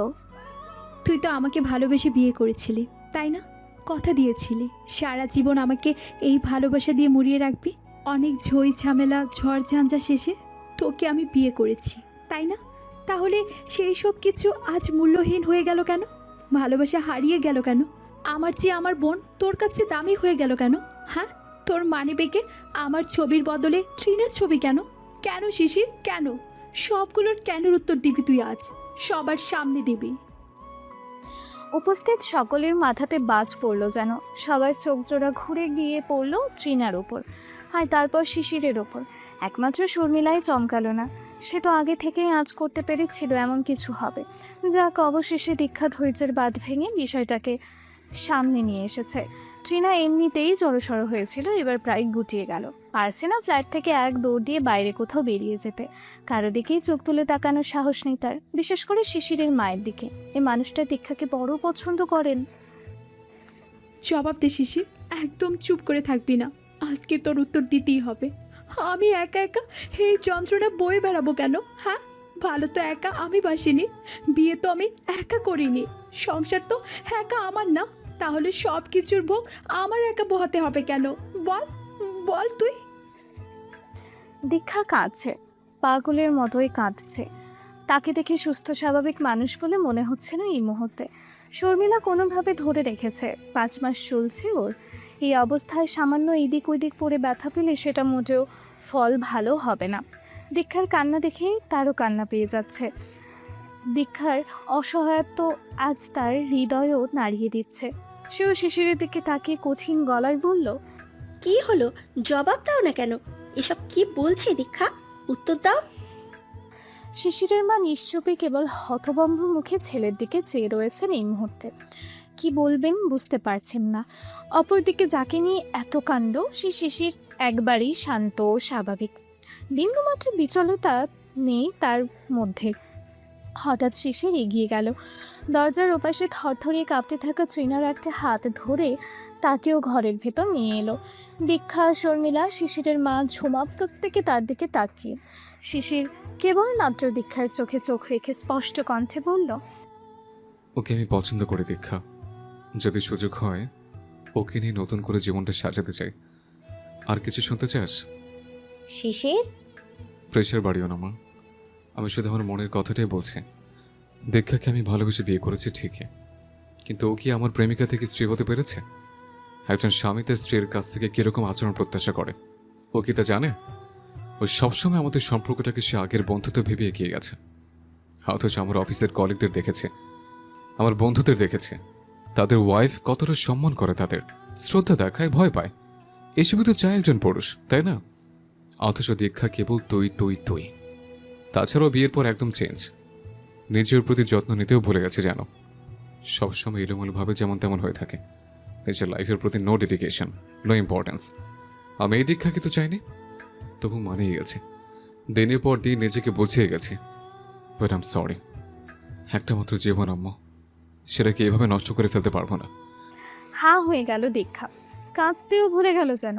তুই তো আমাকে ভালোবেসে বিয়ে করেছিলি, তাই না? কথা দিয়েছিলি সারা জীবন আমাকে এই ভালোবাসা দিয়ে মুড়িয়ে রাখবি। অনেক ঝই ঝামেলা ঝড় ঝঞ্ঝা শেষে তোকে আমি বিয়ে করেছি, তাই না? তাহলে সেই সব কিছু আজ মূল্যহীন হয়ে গেল কেন? ভালোবাসা হারিয়ে গেল কেন? আমার চেয়ে আমার বোন তোর কাছে দামি হয়ে গেল কেন? হ্যাঁ, তোর মানিব্যাগে আমার ছবির বদলে তৃণার ছবি কেন? কেন শিশির, কেন? সবগুলোর কেনর উত্তর দিবি তুই, আজ সবার সামনে দিবি। উপস্থিত সকলের মাথাতে বাজ পড়ল যেন। সবার চোখ জোড়া ঘুরে গিয়ে পড়ল তৃণার ওপর, আর তারপর শিশিরের ওপর। একমাত্র শর্মিলাই চমকালো না। সে তো আগে থেকেই আঁচ করতে পেরেছিল এমন কিছু হবে। যাক, অবশেষে দীক্ষা ধৈর্যের বাঁধ ভেঙে বিষয়টাকে সামনে নিয়ে এসেছে। তৃণা এমনিতেই জড়সড় হয়েছিল, এবার প্রায় গুটিয়ে গেল। পারছে না ফ্ল্যাট থেকে এক দৌড় দিয়ে বাইরে কোথাও বেরিয়ে যেতে। কারো দিকেই চোখ তুলে তাকানোর সাহস নেই তার, বিশেষ করে শিশিরের মায়ের দিকে। এই মানুষটা দীক্ষাকে বড় পছন্দ করেন। জবাব দে শিশির, একদম চুপ করে থাকবি না। আজকে তোর উত্তর দিতেই হবে। আমি একা একা এই যন্ত্রণা বয়ে বেড়াবো কেন? হ্যাঁ, ভালো তো একা আমি বাসিনি, বিয়ে তো আমি একা করিনি, সংসার তো একা আমার না, তাহলে সব কিছুর ভোগ আমার একা বহাতে হবে কেন? বল বল তুই। দীক্ষা কাঁদছে, পাগলের মতোই কাঁদছে। তাকে দেখে সুস্থ স্বাভাবিক মানুষ বলে মনে হচ্ছে না এই মুহূর্তে। শর্মিলা কোনোভাবে ধরে রেখেছে, 5 মাস চলছে ওর। এই অবস্থায় সামান্য এদিক ওদিক পড়ে ব্যথা পেলে সেটা মোটেও ফল ভালো হবে না। দীক্ষার কান্না দেখে তারও কান্না পেয়ে যাচ্ছে। দীক্ষার অসহায়ত্ব আজ তার হৃদয়ও নাড়িয়ে দিচ্ছে। সেও শিশিরের দিকে তাকিয়ে কঠিন গলায় বলল, কি হলো, জবাব দাও না কেন? এসব কি বলছে দীক্ষা? উত্তর দাও। শিশিরের মা নিশ্চুপে কেবল হতভম্ব মুখে ছেলের দিকে চেয়ে রয়েছেন এই মুহূর্তে। কি বলবেন বুঝতে পারছেন না। অপরদিকে যাকে নিয়ে এত কাণ্ড সে শিশির একবারেই শান্ত ও স্বাভাবিক, বিন্দুমাত্র বিচলতা নেই তার মধ্যে। হঠাৎ শিশির এগিয়ে গেল, দরজার ওপাশে থরথরিয়ে কাঁপতে থাকা তৃণার একটা হাত ধরে তাকেও ঘরের ভেতর নিয়ে এলো। দীক্ষা, শর্মিলা, শিশিরের মা, ঝুমা প্রত্যেকে তার দিকে তাকিয়ে। শিশির কেবলমাত্র দীক্ষার চোখে চোখ রেখে স্পষ্ট কণ্ঠে বলল, ওকে আমি পছন্দ করি দীক্ষা। যদি সুযোগ হয় ওকে নিয়ে নতুন করে জীবনটা সাজাতে চাই। আর কিছু শুনতে চাস? শিশির, প্রেশার বাড়িও না মা, আমি শুধু আমার মনের কথাটাই বলছি। দীক্ষাকে আমি ভালোবেসে বিয়ে করেছি ঠিকই, কিন্তু ও কি আমার প্রেমিকা থেকে স্ত্রী হতে পেরেছে? একজন স্বামী তার স্ত্রীর কাছ থেকে কিরকম আচরণ প্রত্যাশা করে ও কি তা জানে? ও সবসময় আমাদের সম্পর্কটাকে সে আগের বন্ধুত্ব ভেবে এগিয়ে গেছে। অথচ আমার অফিসের কলিগদের দেখেছে, আমার বন্ধুদের দেখেছে, তাদের ওয়াইফ কতটা সম্মান করে, তাদের শ্রদ্ধা দেখায়, ভয় পায়। এসবই তো চায় একজন পুরুষ, তাই না? অথচ দীক্ষা কেবল তুই তুই তুই। তাছাড়াও বিয়ের পর একদম চেঞ্জ, নিজের প্রতি যত্ন নিতেও ভুলে গেছে জানো। সবসময় এলোমেলোভাবে যেমন তেমন হয়ে থাকে, নিজের লাইফের প্রতি নো ডেডিকেশন, নো ইম্পর্টেন্স। আমি এই দীক্ষাকে তো চাইনি, তবু মানিয়ে গেছে, দিনের পর দিন নিজেকে বুঝিয়ে গেছে। বাট আই এম সরি, একটা মাত্র জীবন আম্মু, সেটাকে এভাবে নষ্ট করে ফেলতে পারবো না। হা হয়ে গেল দীক্ষা, কাঁদতেও ভুলে গেল যেন।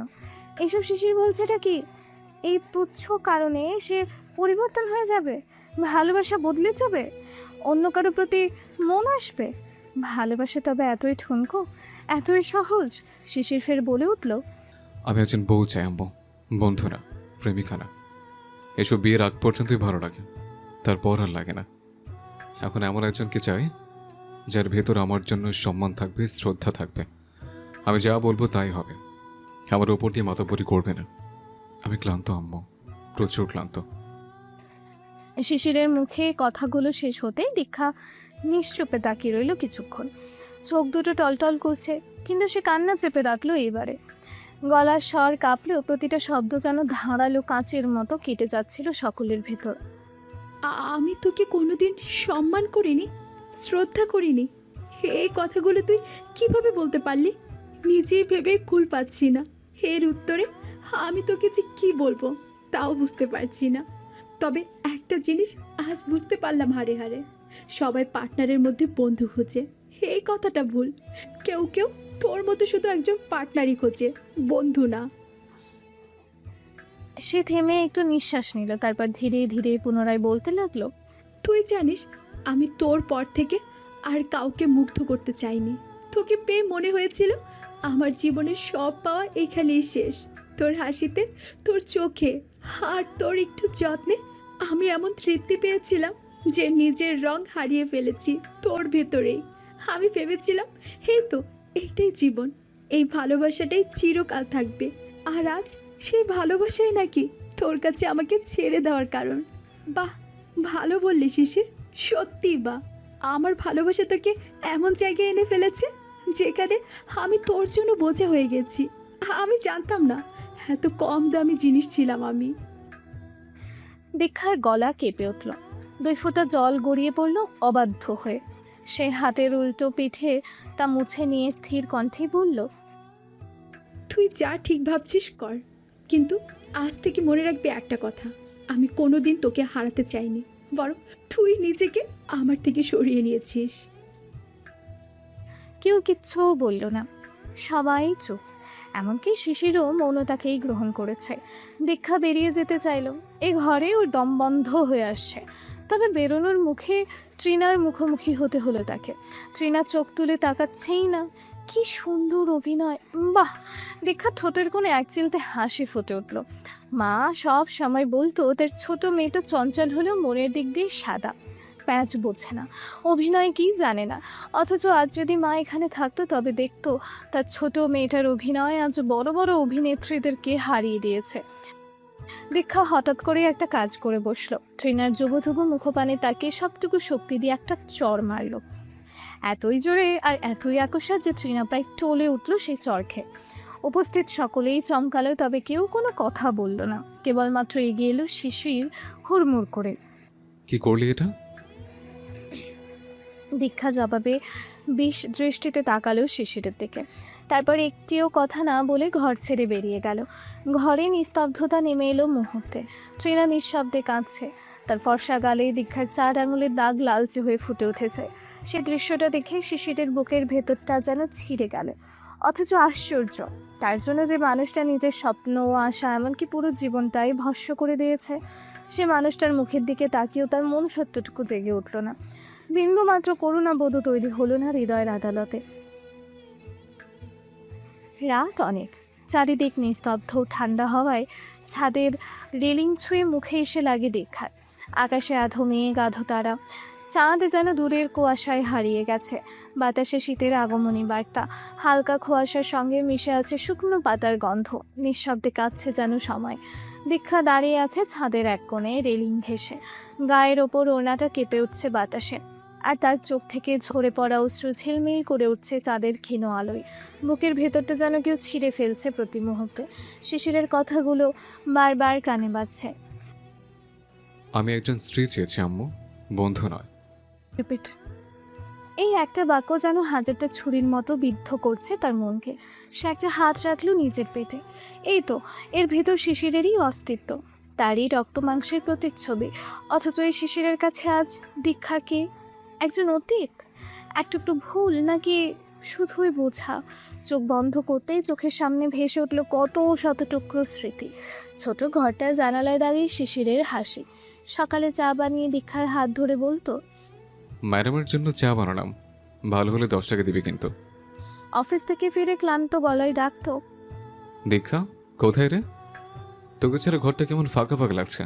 এসব শিশির বলছেটা কি? এই তুচ্ছ কারণে সে পরিবর্তন হয়ে যাবে, ভালোবাসা বদলে যাবে, অন্য কারো প্রতি মন আসবে? ভালোবাসা তবে এতই ঠুনকো, এতই সহজ? শিশির ফের বলে উঠল, আমি একজন বউ চাই আম্মু, বন্ধু না, প্রেমিকা না। এসব বিয়ের আগ পর্যন্তই ভালো লাগে, তারপর আর লাগে না। এখন এমন একজনকে চাই যার ভেতর আমার জন্য সম্মান থাকবে, শ্রদ্ধা থাকবে। আমি যা বলবো তাই হবে, আমার ওপর দিয়ে মাতাবরি করবে না। আমি ক্লান্ত আম্মু, প্রচুর ক্লান্ত। শিশিরের মুখে কথাগুলো শেষ হতেই দীক্ষা নিশ্চুপে তাকিয়ে রইল কিছুক্ষণ। চোখ দুটো টলটল করছে, কিন্তু সে কান্না চেপে রাখলো এবারে। গলার স্বর কাঁপলেও প্রতিটা শব্দ যেন ধারালো কাঁচের মতো কেটে যাচ্ছিল সকলের ভেতর। আমি তোকে কোনোদিন সম্মান করিনি, শ্রদ্ধা করিনি। এই কথাগুলো তুই কিভাবে বলতে পারলি? নিজেই ভেবে কুল পাচ্ছি না। এর উত্তরে আমি তোকে যে কি বলবো তাও বুঝতে পারছি না। তবে একটা জিনিস আজ বুঝতে পারলাম, হারে হারে সবাই পার্টনারের মধ্যে বন্ধু খোঁজে। এই কথাটা ভুল। কেউ কেউ তোর মতো শুধু একজন পার্টনারই খোঁজে, বন্ধু না। সে থেমে একটু নিঃশ্বাস নিল, তারপর ধীরে ধীরে পুনরায় বলতে লাগলো, তুই জানিস আমি তোর পর থেকে আর কাউকে মুগ্ধ করতে চাইনি। তোকে পেয়ে মনে হয়েছিল আমার জীবনের সব পাওয়া এখানেই শেষ। তোর হাসিতে, তোর চোখে আর তোর একটু যত্নে আমি এমন তৃপ্তি পেয়েছিলাম যে নিজের রং হারিয়ে ফেলেছি তোর ভেতরেই। আমি ভেবেছিলাম এই তো, এইটাই জীবন, এই ভালোবাসাটাই চিরকাল থাকবে। আর আজ সেই ভালোবাসাই নাকি তোর কাছে আমাকে ছেড়ে দেওয়ার কারণ। বাহ, ভালো বললি শিশির, সত্যি বা আমার ভালোবাসা তোকে এমন জায়গায় এনে ফেলেছে যেখানে আমি তোর জন্য বোঝা হয়ে গেছি। আমি জানতাম না এত কম দামি জিনিস ছিলাম আমি। দীক্ষার গলা কেঁপে উঠল, 2 ফোঁটা জল গড়িয়ে পড়ল অবাধ্য হয়ে। সে হাতের উল্টো পিঠে তা মুছে নিয়ে স্থির কণ্ঠে বলল, তুই যা ঠিক ভাবছিস কর, কিন্তু আজ থেকে মনে রাখবি একটা কথা, আমি কোনোদিন তোকে হারাতে চাইনি, বরং তুই নিজেকে আমার থেকে সরিয়ে নিয়েছিস। কেউ কিচ্ছু বলল না, সবাই চুপ। এমনকি শিশিরও মৌনতাকেই গ্রহণ করেছে। দীক্ষা বেরিয়ে যেতে চাইল, এই ঘরে ওর দম বন্ধ হয়ে আসছে। তবে বেরোনোর মুখে তৃণার মুখোমুখি হতে হলো তাকে। তৃণা চোখ তুলে তাকাচ্ছেই না। কি সুন্দর অভিনয়, বাহ! দীক্ষা ঠোঁটের কোণে এক চিলতে হাসি ফুটে উঠল। মা সব সময় বলতো তার ছোট মেয়েটা চঞ্চল হলেও মনের দিক দিয়ে সাদা, প্যাঁচ বোঝে না, অভিনয় কি জানে না। অথচ আজ যদি মা এখানে থাকতো তবে দেখতো তার ছোট মেয়েটার অভিনয় আজ বড় বড় অভিনেত্রীদেরকে হারিয়ে দিয়েছে। দীক্ষা হঠাৎ করে একটা কাজ করে বসলো। ট্রেনার যুবথুবু মুখপানে তাকে সবটুকু শক্তি দিয়ে একটা চর মারল, এতই জোরে আর এতই আকস্মাত যে ট্রিনা প্রায় টলে উঠল সেই চর খেয়ে। উপস্থিত সকলেই চমকালো, তবে কেউ কোনো কথা বলল না। কেবলমাত্র এগিয়ে এলো শিশির হুড়মুড় করে। কি করলি এটা? দীক্ষা জবাবে বিষ দৃষ্টিতে তাকালো শিশিরের দিকে, তারপর একটিও কথা না বলে ঘর ছেড়ে বেরিয়ে গেল। ঘরে নিস্তব্ধতা নেমে এলো মুহূর্তে। ট্রিনা নিঃশব্দে কাঁদছে, তার ফর্সা গালে দীক্ষার 4 আঙুলের দাগ লালচে হয়ে ফুটে উঠেছে। সে দৃশ্যটা দেখে শিশিরের বুকের ভেতরটা যেন ছিঁড়ে গেল। অথচ আশ্চর্য, তার জন্য যে মানুষটা নিজের স্বপ্ন ও আশা এমনকি পুরো জীবনটাই ভস্ম করে দিয়েছে, সে মানুষটার মুখের দিকে তাকিয়েও তার মন সত্যটুকু জেগে উঠল না। বিন্দু মাত্র করুণা বোধ তৈরি হলো না হৃদয়ের আদালতে। রাত অনেক, চারিদিক নিস্তব্ধ। ঠান্ডা হওয়ায় ছাদের রেলিং ছুঁয়ে মুখে এসে লাগে দীক্ষার। আকাশে আধো মেঘ, আধো তারা, চাঁদ যেন দূরের কুয়াশায় হারিয়ে গেছে। বাতাসে শীতের আগমনী বার্তা, হালকা কুয়াশার সঙ্গে মিশে আছে শুকনো পাতার গন্ধ। নিঃশব্দে কাঁদছে যেন সময়। দীক্ষা দাঁড়িয়ে আছে ছাদের এক কোণে রেলিং ঘেঁষে, গায়ের ওপর ওড়নাটা কেঁপে উঠছে বাতাসে, আর তার চোখ থেকে ঝরে পড়া অশ্রু ঝিলমিল করে উঠছে চাঁদের ক্ষীণ আলোয়। বুকের ভেতরটা যেন কেউ ছিঁড়ে ফেলছে প্রতি মুহূর্তে। শিশিরের কথাগুলো বারবার কানে বাজছে। আমি একজন স্ত্রী চেয়েছি আম্মু, বন্ধু নয়। রিপিট। এই একটা বাক্য যেন হাজারটা ছুরির মতো বিদ্ধ করছে তার মনকে। সে একটা হাত রাখলো নিজের পেটে। এই তো, এর ভেতর শিশিরেরই অস্তিত্ব, তারই রক্ত মাংসের প্রতিচ্ছবি। অথচ এই শিশিরের কাছে আজ দীক্ষা কে? একজন অতীত, একটু ভুল, নাকি শুধুই বোঝা? চোখ বন্ধ করতেই চোখের সামনে ভেসে উঠল কত শত টুকরো স্মৃতি। ছোট ঘরটার জানালায় দাঁড়িয়ে শিশিরের হাসি। সকালে চা বানিয়ে দীক্ষার হাত ধরে বলতো, ম্যাডামের জন্য চা বানালাম, ভালো হলে 10 টাকা দিবি কিন্তু। অফিস থেকে ফিরে ক্লান্ত গলায় ডাকতো, দীক্ষা কোথায় রে? তোকে ছাড়া ঘরটা কেমন ফাঁকা ফাঁকা লাগছে।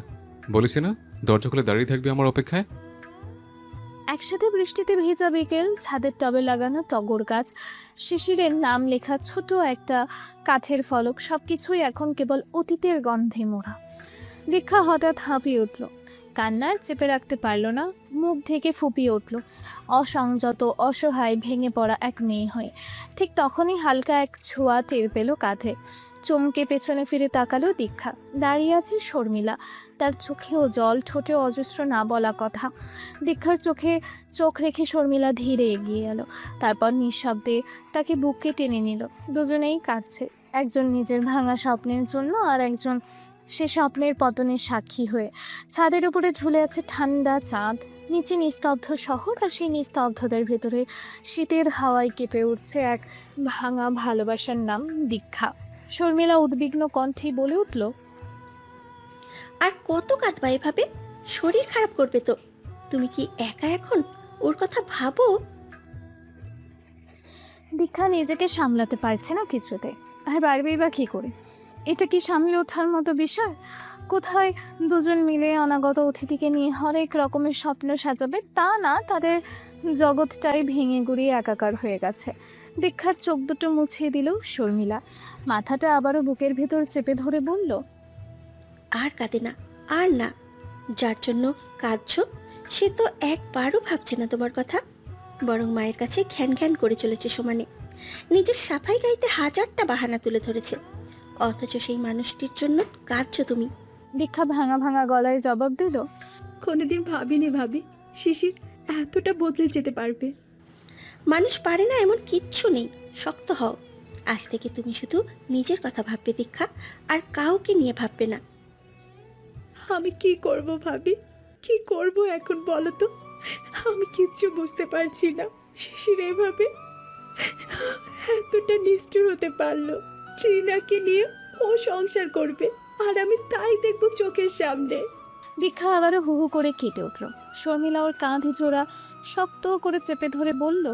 বলেছি না দরজা খুলে দাঁড়িয়ে থাকবি আমার অপেক্ষায়। একসাথে বৃষ্টিতে ভেজা বিকেল, ছাদের টবে লাগানো টগর গাছ, শিশিরের নাম লেখা ছোট একটা কাঠের ফলক, সবকিছুই এখন কেবল অতীতের গন্ধে মোড়া। দীক্ষা হঠাৎ হাঁপিয়ে উঠল, কান্নার চেপে রাখতে পারল না, মুখ ঢেকে ফুপিয়ে উঠল, অসংযত অসহায় ভেঙে পড়া এক মেয়ে হয়ে। ঠিক তখনই হালকা এক ছোঁয়া টের পেল কাঁধে। চমকে পেছনে ফিরে তাকালো দীক্ষা। দাঁড়িয়ে আছে শর্মিলা, তার চোখেও জল, ঠোঁটে অজস্র না বলা কথা। দীক্ষার চোখে চোখ রেখে শর্মিলা ধীরে এগিয়ে এলো, তারপর নিঃশব্দে তাকে বুকে টেনে নিল। দুজনেই কাঁদছে, একজন নিজের ভাঙা স্বপ্নের জন্য, আর একজন সে স্বপ্নের পতনের সাক্ষী হয়ে। ছাদের উপরে ঝুলে আছে ঠান্ডা চাঁদ, নিচে নিস্তব্ধ শহর, আর সেই নিস্তব্ধতার ভেতরে শীতের হাওয়ায় কেঁপে উঠছে এক ভাঙা ভালোবাসার নাম দীক্ষা। শর্মিলা উদ্বিগ্ন কণ্ঠে বলে উঠল, আর কত কাঁদবা এভাবে? শরীর খারাপ করবে তো। তুমি কি একা এখন? ওর কথা ভাবো। দীক্ষা নিজেকে সামলাতে পারছে না কিছুতে, আর পারবেই বা কী করে? এটা কি সামলে ওঠার মতো বিষয়? কোথায় দুজন মিলে অনাগত অতিথিকে নিয়ে হরেক রকমের স্বপ্ন সাজাবে, তা না, তাদের জগৎটাই ভেঙে গুড়িয়ে একাকার হয়ে গেছে। দীক্ষার চোখ দুটো মুছিয়ে দিল শর্মিলা, মাথাটা আবারও বুকের ভেতর চেপে ধরে বলল, আর কাঁদে না, আর না। যার জন্য কাঁদছো সে তো একবারও ভাবছে না তোমার কথা, বরং মায়ের কাছে ঘ্যান ঘ্যান করে চলেছে সমানে। নিজের সাফাই গাইতে হাজারটা বাহানা তুলে ধরেছে, অথচ সেই মানুষটির জন্য কাঁদছো তুমি। দীক্ষা ভাঙা ভাঙা গলায় জবাব দিল, কোনোদিন ভাবিনি ভাবি শিশির এতটা বদলে যেতে পারবে। মানুষ পারে না এমন কিচ্ছু নেই, শক্ত হও। আজ থেকে তুমি শুধু নিজের কথা ভাববে দীক্ষা, আর কাউকে নিয়ে ভাববে না। আমি কি করব ভাবি, কি করব এখন বলো তো? আমি কিচ্ছু বুঝতে পারছি না। শিশির এভাবে এতটা নিষ্ঠুর হতে পারলো। ট্রিনাকে নিয়ে ও সংসার করবে, আর আমি তাই দেখবো চোখের সামনে। দীক্ষা আবারও হু হু করে কেটে উঠল। শর্মিলা ওর কাঁধে জোড়া শক্ত করে চেপে ধরে বলল,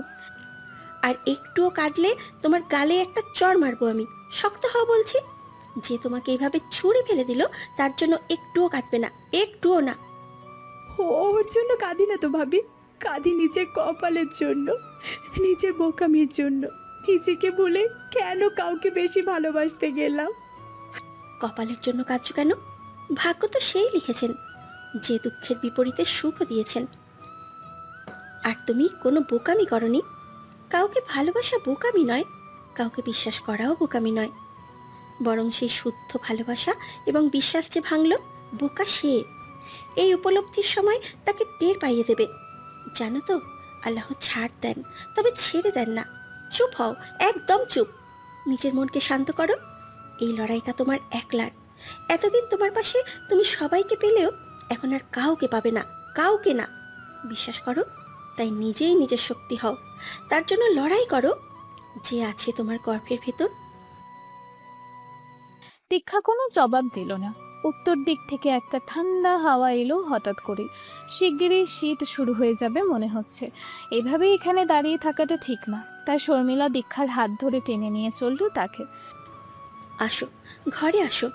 আর একটুও কাঁদলে তোমার গালে একটা চড় মারবো আমি। শক্ত হও বলছি। যে তোমাকে এইভাবে ছুঁড়ে ফেলে দিল তার জন্য একটুও কাঁদবে না, একটুও না। ওর জন্য কাঁদি না তো ভাবি, কাঁদি নিজের কপালের জন্য, নিজের বোকামির জন্য। নিজেকে বলে কেন কাউকে বেশি ভালোবাসতে গেলাম। কপালের জন্য কাঁদছো কেন? ভাগ্য তো সেই লিখেছেন যে দুঃখের বিপরীতে সুখও দিয়েছেন। আর তুমি কোনো বোকামি করনি। কাউকে ভালোবাসা বোকামি নয়, কাউকে বিশ্বাস করাও বোকামি নয়, বরং সেই শুদ্ধ ভালোবাসা এবং বিশ্বাস যে ভাঙল, বোকা সে। এই উপলব্ধির সময় তাকে টের পাইয়ে দেবে। জানো তো, আল্লাহ ছাড় দেন, তবে ছেড়ে দেন না। চুপ হও, একদম চুপ। নিজের মনকে শান্ত করো। এই লড়াইটা তোমার একলার। এতদিন তোমার পাশে তুমি সবাইকে পেলেও এখন আর কাউকে পাবে না, কাউকে না। বিশ্বাস করো, তাই নিজেই নিজের শক্তি হও, তার জন্য লড়াই করো। যে আছে তোমার গর্ভের ভেতর। দীক্ষা কোনো জবাব দিল না। উত্তর দিক থেকে একটা ঠান্ডা হাওয়া এলো হঠাৎ করে। শিগগিরই শীত শুরু হয়ে যাবে মনে হচ্ছে। এভাবে এখানে দাঁড়িয়ে থাকাটা ঠিক না। তাই শর্মিলা দীক্ষার হাত ধরে টেনে নিয়ে চলল তাকে। আসো, ঘরে আসো।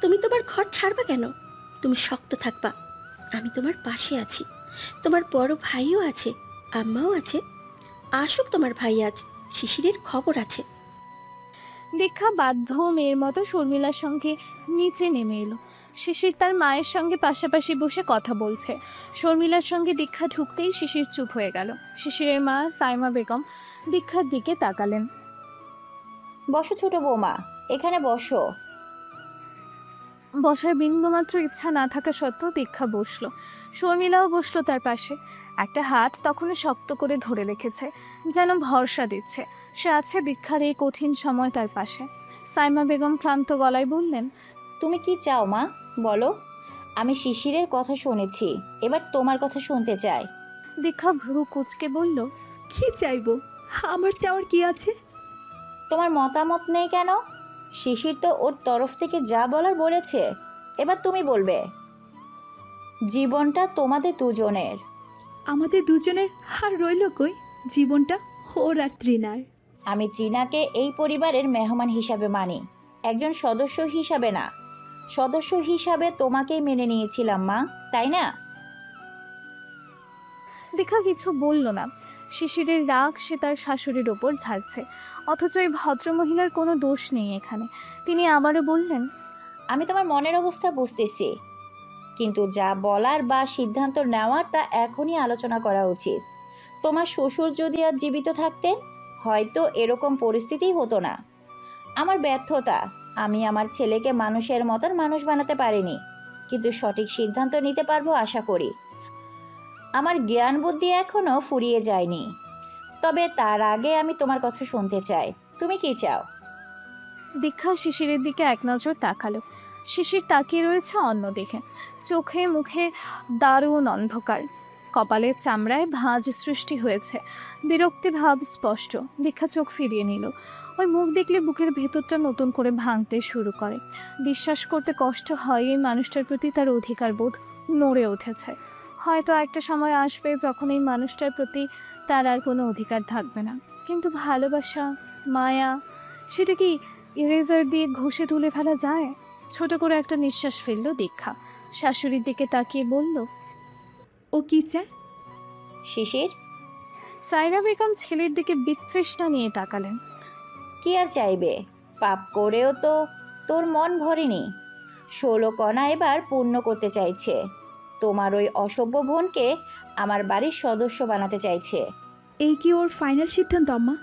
তুমি তোমার ঘর ছাড়বা কেন? তুমি শক্ত থাকবা, আমি তোমার পাশে আছি। তোমার বড় ভাইও আছে, আম্মাও আছে। আসুক তোমার ভাই, আজ শিশিরের খবর আছে। দীক্ষা বাধ্য মেয়ের মতো শর্মিলার সঙ্গে নিচে নেমে এলো। শিশির তার মায়ের সঙ্গে পাশাপাশি বসে কথা বলছে। শর্মিলার সঙ্গে দীক্ষা ঢুকতেই শিশির চুপ হয়ে গেল। শিশিরের মা সাইমা বেগম দীক্ষার দিকে তাকালেন। বসো ছোট বৌমা, এখানে বসো। বসার বিন্দুমাত্র ইচ্ছা না থাকা সত্ত্বেও দীক্ষা বসলো। শর্মিলাও বসলো তার পাশে। একটা হাত তখনও শক্ত করে ধরে রেখেছে, যেন ভরসা দিচ্ছে সে আছে দীক্ষার এই কঠিন সময় তার পাশে। সাইমা বেগম ক্লান্ত গলায় বললেন, তুমি কি চাও মা, বলো। আমি শিশিরের কথা শুনেছি, এবার তোমার কথা শুনতে চাই। দীক্ষা ভ্রু কুঁচকে বলল, কি চাইবো? আমার চাওয়ার কি আছে? তোমার মতামত নেই কেন? শিশির তো ওর তরফ থেকে যা বলার বলেছে, এবার তুমি বলবে। জীবনটা তোমাদের দুজনের। আমাদের দুজনের আর রইল কই? জীবনটা ওর আর তৃণার। আমি তৃণাকে এই পরিবারের মেহমান হিসাবে মানি, একজন সদস্য হিসাবে না। সদস্য হিসাবে তোমাকেই মেনে নিয়েছিলাম মা, তাই না? দীক্ষা কিছু বলল না। শিশিরের রাগ সে তার শাশুড়ির ওপর ঝাড়ছে, অথচ এই ভদ্রমহিলার কোনো দোষ নেই এখানে। তিনি আবারও বললেন, আমি তোমার মনের অবস্থা বুঝতেছি, কিন্তু যা বলার বা সিদ্ধান্ত নেওয়ার তা এখনই আলোচনা করা উচিত। তোমার শ্বশুর যদি আজ জীবিত থাকতেন, হয়তো এরকম পরিস্থিতি হতো না। আমার ব্যর্থতা, আমি আমার ছেলেকে মানুষের মতন মানুষ বানাতে পারিনি, কিন্তু সঠিক সিদ্ধান্ত নিতে পারবো আশা করি। আমার জ্ঞান বুদ্ধি এখনো ফুরিয়ে যায়নি। তবে তার আগে আমি তোমার কথা শুনতে চাই, তুমি কি চাও? দীক্ষা শিশিরের দিকে এক নজর তাকালো। শিশির তাকিয়ে রয়েছে অন্য দিকে। চোখে মুখে দারুণ অন্ধকার, কপালের চামড়ায় ভাঁজ সৃষ্টি হয়েছে। বিরক্তি ভাব স্পষ্ট। দীক্ষা চোখ ফিরিয়ে নিল। ওই মুখ দেখলে বুকের ভেতরটা নতুন করে ভাঙতে শুরু করে। বিশ্বাস করতে কষ্ট হয় এই মানুষটার প্রতি তার অধিকার বোধ নড়ে উঠেছে। হয়তো একটা সময় আসবে যখন এই মানুষটার প্রতি তার আর কোনো অধিকার থাকবে না। কিন্তু ভালোবাসা, মায়া, সেটা কি ইরেজার দিয়ে ঘষে তুলে ফেলা যায়? ছোট করে একটা নিঃশ্বাস ফেলল দীক্ষা। শাশুড়ির দিকে তাকিয়ে বলল, ও কি চায়? শিশির সাইরা বেগম ছেলের দিকে বিতৃষ্ণা নিয়ে তাকালেন। কি আর চাইবে? পাপ করেও তো তোর মন ভরেনি। 16 কণা এবার পূর্ণ করতে চাইছে। তোমার ওই অসভ্য বোনকে আমার বাড়ির সদস্য বানাতে চাইছে। এই কি ওর ফাইনাল সিদ্ধান্ত আম্মা?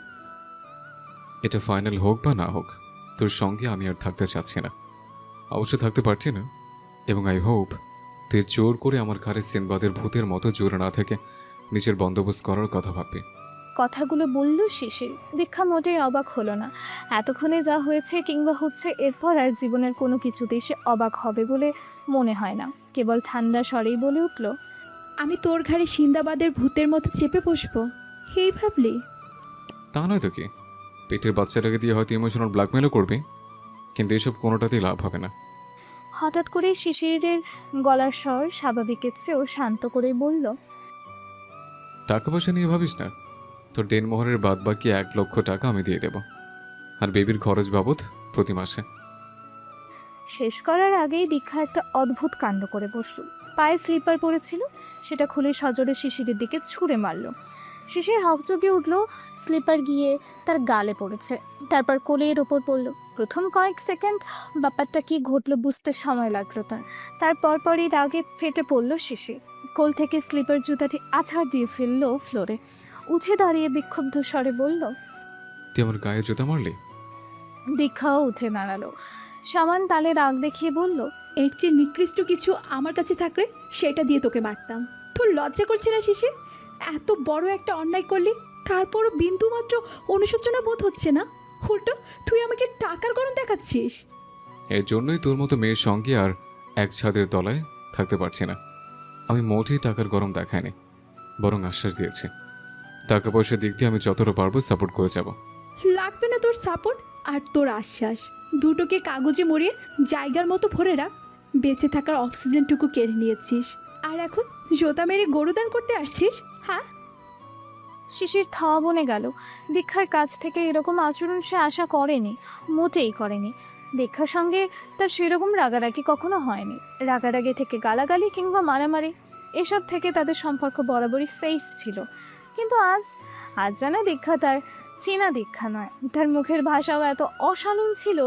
এটা ফাইনাল হোক বা না হোক, তোর সঙ্গে আমি আর থাকতে চাচ্ছি না। অবশ্য থাকতে পারছি না, এবং আই হোপ তুই জোর করে আমার ঘরে সিনবাদের ভূতের মতো জোরে না থেকে নিজের বন্দোবস্ত করার কথা ভাববি। কথাগুলো বলল শিশির। দীক্ষা মোটেই অবাক হলো না। এতক্ষণে যা হয়েছে কিংবা হচ্ছে এরপর আর জীবনের কোনো কিছুতেই সে অবাক হবে বলে মনে হয় না। কেবল ঠান্ডা স্বরেই বলে উঠল, আমি তোর ঘাড়ে সিন্দাবাদের ভূতের মতো চেপে বসবো, এই ভাবলি? তা নয় তো কি, পেটের বাচ্চাটাকে দিয়ে হয়তো ইমোশনাল ব্ল্যাকমেলও করবি, কিন্তু এসব কোনোটাতেই লাভ হবে না। হঠাৎ করে শিশিরের গলার স্বর স্বাভাবিকের চেয়েও শান্ত করে বলল, টাকা পয়সা নিয়ে ভাবিস না, তোর দেনমোহরের বাদ বাকি 1 লক্ষ টাকা আমি দিয়ে দেব, আর বেবির খরচ বাবদ প্রতি মাসে। শেষ করার আগেই দীক্ষা একটা অদ্ভুত কাণ্ড করে বসল। পায়ে স্লিপার পরেছিল, সেটা খুলে সজোরে শিশিরের দিকে ছুঁড়ে মারল। শিশির হকচকে উঠল। স্লিপার গিয়ে তার গালে পড়েছে, তারপর কোলের ওপর পড়ল। প্রথম কয়েক সেকেন্ড ব্যাপারটা কি ঘটলো বুঝতে সময় লাগলো তার। তারপর পরই রাগে ফেটে পড়ল শিশির। কোল থেকে স্লিপার জুতাটি আছাড় দিয়ে ফেললো ফ্লোরে। উঠে দাঁড়িয়ে বিক্ষুব্ধ স্বরে বলল, তুই আমার গায়ে জুতা মারলি? দীক্ষাও উঠে দাঁড়ালো। সামান তালে রাগ দেখিয়ে বলল, এর চেয়ে নিকৃষ্ট কিছু আমার কাছে থাকলে সেটা দিয়ে তোকে মারতাম। তোর লজ্জা করছে না শিশির? এত বড় একটা অন্যায় করলি, তারপরও বিন্দুমাত্র অনুশোচনা বোধ হচ্ছে না? উল্টো তুই আমাকে টাকার গরম দেখাচ্ছিস। এর জন্যই তোর মতো মেয়ের সঙ্গে আর এক ছাদের তলায় থাকতে পারছি না। আমি মোটেই টাকার গরম দেখাইনি, বরং আশ্বাস দিয়েছি টাকা পয়সার দিক দিয়ে আমি যতটা পারবো সাপোর্ট করে যাব। লাগবে না তোর সাপোর্ট আর তোর আশ্বাস। দুটোকে কাগজে মরিয়ে জায়গার মতো ভরে রাখ। বেঁচে থাকার অক্সিজেনটুকু কেড়ে নিয়েছিস, আর এখন জোতা মেরে গরুদান করতে আসছিস? হ্যাঁ, শিশির থাওয়া বনে গেল। দীক্ষার কাছ থেকে এরকম আচরণ সে আশা করেনি, মোটেই করেনি। দীক্ষার সঙ্গে তার সেরকম রাগারাগি কখনো হয়নি। রাগারাগি থেকে গালাগালি কিংবা মারামারি, এসব থেকে তাদের সম্পর্ক বরাবরই সেফ ছিল। কিন্তু আজ যেন দীক্ষা তার চেনা দীক্ষা নয়। তার মুখের ভাষাও এত অশালীন ছিল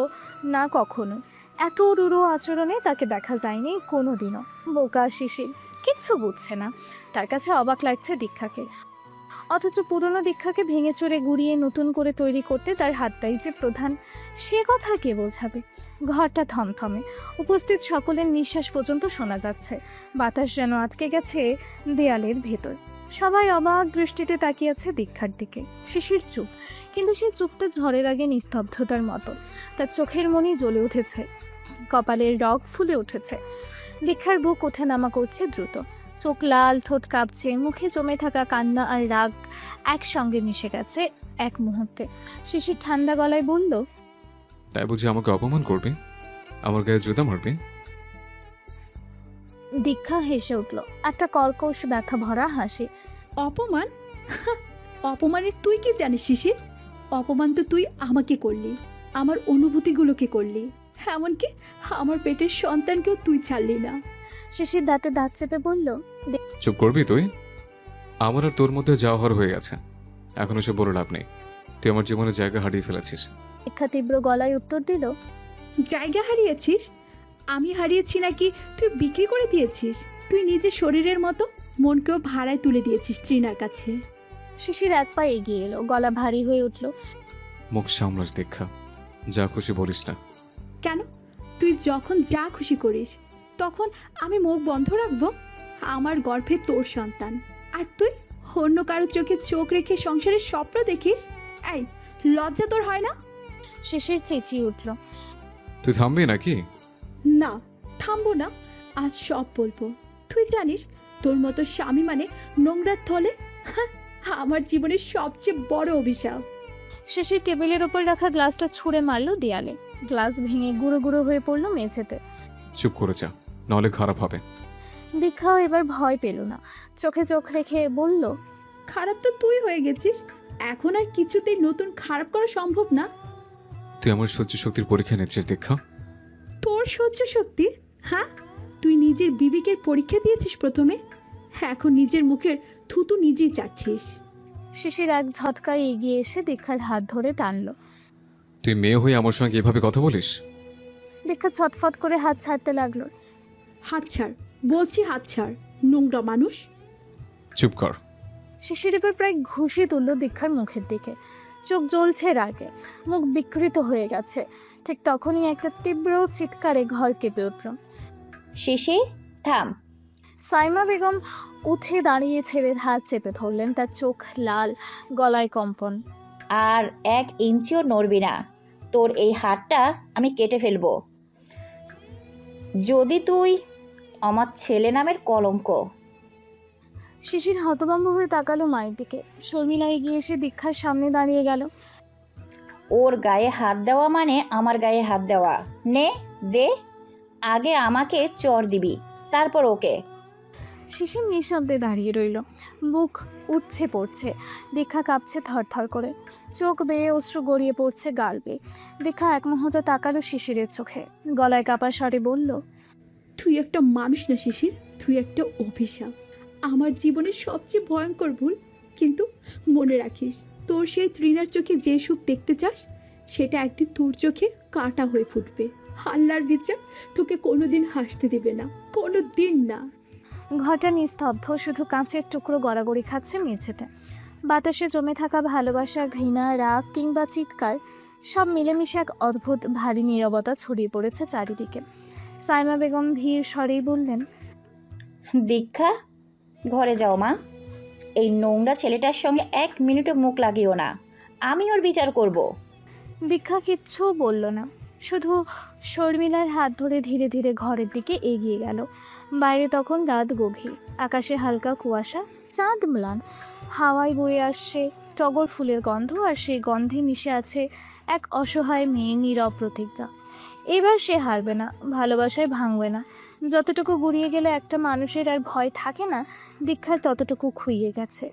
না কখনো। এত রূঢ় আচরণে তাকে দেখা যায়নি কোনো দিনও। বোকা শিশির, কিচ্ছু বুঝছে না। তার কাছে অবাক লাগছে দীক্ষাকে, অথচ পুরনো দীক্ষাকে ভেঙে চড়ে গুড়িয়ে নতুন করে তৈরি করতে তার হাতটাই যে প্রধান, সে কথা কে বোঝাবে। ঘরটা থমথমে, উপস্থিত সকলের নিঃশ্বাস পর্যন্ত শোনা যাচ্ছে। বাতাস যেন আটকে গেছে দেয়ালের ভেতর। সবাই অবাক দৃষ্টিতে তাকিয়ে আছে দীক্ষার দিকে। শিশির চুপ, কিন্তু সেই চুপটা ঝড়ের আগে নিস্তব্ধতার মতো। তার চোখের মনি জ্বলে উঠেছে, কপালের রগ ফুলে উঠেছে। দীক্ষার বুক ওঠা নামা করছে দ্রুত, চোখ লাল, ঠোঁট কাঁপছে, মুখে জমে থাকা কান্না আর রাগ একসঙ্গে মিশে গেছে এক মুহূর্তে। শিশির ঠান্ডা গলায় বলল, তাই বুঝি আমাকে অপমান করবে, আমার গায়ে জুতা মারবে? দীক্ষা হেসে উঠল, একটা কর্কশ ব্যথা ভরা হাসি। অপমান? অপমানের তুই কি জানিস শিশির? অপমান তো তুই আমাকে করলি, আমার অনুভূতিগুলোকে করলি, এমনকি আমার পেটের সন্তানকেও তুই ছাড়লি না। শিশির দাঁতে দাঁত চেপে বলল, চুপ করবি তুই? আমার আর তোর মধ্যে যাওয়া হওয়ার হয়ে গেছে, এখন এসব বড় লাভ নেই। তুই আমার জীবনে জায়গা হারিয়ে ফেলেছিস। দীক্ষা তীব্র গলায় উত্তর দিল, জায়গা হারিয়েছিস? আমি হারিয়েছি নাকি তুই বিক্রি করে দিয়েছিস? তুই নিজের শরীরের মতো মনকেও ভাড়ায় তুলে দিয়েছিস তৃণার কাছে। শিশির এক পা এগিয়ে এলো, গলা ভারী হয়ে উঠল। মুখ সামলাস দীক্ষা, যা খুশি বলিস না। কেন? তুই যখন যা খুশি করিস তখন আমি মুখ বন্ধ রাখবো? আমার গর্ভে তোর সন্তান, আর তুই অন্য কারো চোখে চোখ রেখে সংসারের স্বপ্ন দেখিস? এই, লজ্জা তোর হয় না? শিশির চেঁচিয়ে উঠল, তুই থামবি নাকি? না, থামবো না, আজ সব বলবো। তুই জানিস তোর মতো স্বামী মানে নোংরার থলে। হ্যাঁ, আমার জীবনের সবচেয়ে বড় অভিশাপ। শিশির টেবিলের ওপর রাখা গ্লাসটা ছুঁড়ে মারল দেয়ালে। গ্লাস ভেঙে গুঁড়ো গুঁড়ো হয়ে পড়ল মেঝেতে। চুপ করে যা, নাহলে খারাপ হবে। দীক্ষাও এবার ভয় পেল না, চোখে চোখ রেখে বলল, খারাপ তো তুই হয়ে গেছিস, এখন আর কিছুতেই নতুন খারাপ করা সম্ভব না। তুই আমার সহ্য শক্তির পরীক্ষা নিচ্ছিস দীক্ষা? তোর সহ্য শক্তি? হ্যাঁ, তুই নিজের বিবেকের পরীক্ষা দিয়েছিস প্রথমে, এখন নিজের মুখের থুতু নিজেই চাচ্ছিস। শিশির এক ঝটকায় এগিয়ে এসে দীক্ষার হাত ধরে টানল। তুই মেয়ে হয়ে আমার সঙ্গে এভাবে কথা বলিস? দীক্ষা ছটফট করে হাত ছাড়তে লাগলো। হাত ছাড় বলছি, হাত ছাড়, নোংরা মানুষ। চুপ কর। শিশির এবার প্রায় ঘুষি তুলল দীক্ষার মুখের দিকে। চোখ জ্বলছে রাগে, মুখ বিকৃত হয়ে গেছে। ঠিক তখনই একটা তীব্র চিৎকারে ঘর কেঁপে উঠল। শিশির, থাম। সাইমা বেগম উঠে দাঁড়িয়ে ছেলের হাত চেপে ধরলেন। তার চোখ লাল, গলায় কম্পন। আর 1 ইঞ্চিও নড়বি না, তোর এই হাতটা আমি কেটে ফেলবো যদি তুই আমার ছেলে নামের কলঙ্ক। শিশির হতভম্ব হয়ে তাকালো মায়ের দিকে। শর্মিলা এগিয়ে এসে দীক্ষার সামনে দাঁড়িয়ে গেল। ওর গায়ে হাত দেওয়া মানে আমার গায়ে হাত দেওয়া। নে দে, আগে আমাকে চর দিবি, তারপর ওকে। শিশির নিঃশব্দে দাঁড়িয়ে রইল, বুক উঠছে পড়ছে। দীক্ষা কাঁপছে থরথর করে, চোখ বেয়ে অশ্রু গড়িয়ে পড়ছে গাল বেয়ে। দীক্ষা এক মুহূর্ত তাকালো শিশিরের চোখে, গলায় কাঁপা স্বরে বলল, তুই একটা মানুষ না শিশির, তুই একটা অভিশাপ, আমার জীবনের সবচেয়ে ভয়ঙ্কর ভুল। কিন্তু মনে রাখিস, তোর সেই তৃণার চোখে যে সুখ দেখতে চাস, সেটা একদিন তোর চোখে কাঁটা হয়ে ফুটবে। আল্লাহর বিচার তোকে কোনোদিন হাসতে দেবে না, কোনো দিন না। ঘরটা নিস্তব্ধ, শুধু কাঁচের টুকরো গড়াগড়ি খাচ্ছে মেঝেতে। বাতাসে জমে থাকা ভালোবাসা, ঘৃণা, রাগ কিংবা চিৎকার সব মিলেমিশে এক অদ্ভুত ভারী নীরবতা ছড়িয়ে পড়েছে চারিদিকে। সাইমা বেগম ধীর স্বরেই বললেন, দীক্ষা, ঘরে যাও মা। এই নোংরা ছেলেটার সঙ্গে 1 মিনিটও মুখ লাগিও না, আমি ওর বিচার করব। দীক্ষা কিচ্ছু বলল না, শুধু শর্মিলার হাত ধরে ধীরে ধীরে ঘরের দিকে এগিয়ে গেল। বাইরে তখন রাত গভীর, আকাশে হালকা কুয়াশা, চাঁদ ম্লান, হাওয়ায় বয়ে আসছে টগর ফুলের গন্ধ, আর সেই গন্ধে মিশে আছে এক অসহায় মেয়ের নীরব প্রতিজ্ঞা। এবার সে হারবে না, ভালোবাসায় ভাঙবে না। যতটুকু গুড়িয়ে গেলে একটা মানুষের আর ভয় থাকে না, দীক্ষার ততটুকু খুইয়ে গেছে।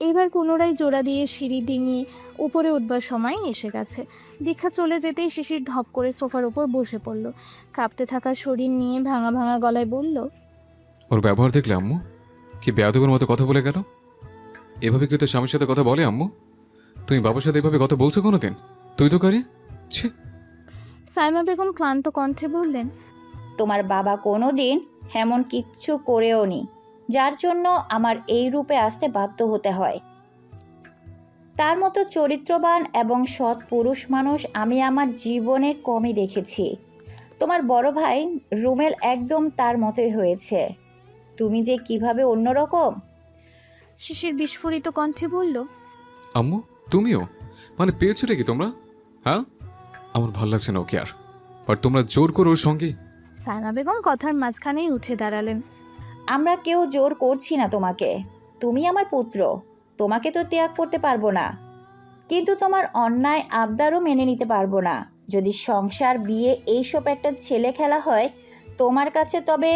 এবার পুনরায় জোড়া দিয়ে সিঁড়ি ডিঙিয়ে উপরে উঠবার সময় এসে গেছে। দীক্ষা চলে যেতেই শিশির ধপ করে সোফার উপর বসে পড়ল। কাঁপতে থাকা শরীর নিয়ে ভাঙা ভাঙা গলায় বলল, ওর ব্যবহার দেখলে আম্মু, কি বেয়াদবের মতো কথা বলে গেল। এভাবে কি তোর স্বামীর সাথে কথা বলে আম্মু? তুমি বাবার সাথে এভাবে কথা বলছো কোনোদিন? তুই তো করি। ছি। সাইমা বেগম ক্লান্ত কণ্ঠে বললেন, তোমার বাবা কোনো দিন এমন কিচ্ছু করেও নি যার জন্য আমার এই রূপে আসতে বাধ্য হতে হয়। তার মতো চরিত্রবান এবং সৎ পুরুষ মানুষ আমি আমার জীবনে কমই দেখেছি। তোমার বড় ভাই রুমেল একদম তার মতোই হয়েছে। তুমি যে কিভাবে অন্যরকম। শিশির বিস্ফোরিত কণ্ঠে বলল, আম্মু, তুমিও? মানে পেয়েছোটা কি তোমরা? হ্যাঁ, আমার ভাল লাগছে না ওকে আর তোমরা জোর করো ওর সঙ্গে। সাইমা বেগম কথার মাঝখানেই উঠে দাঁড়ালেন। আমরা কেউ জোর করছি না তোমাকে, তুমি আমার পুত্র, তোমাকে তো ত্যাগ করতে পারবো না, কিন্তু তোমার অন্যায় আবদারও মেনে নিতে পারবো না। যদি সংসার, বিয়ে এইসব একটা ছেলে খেলা হয় তোমার কাছে, তবে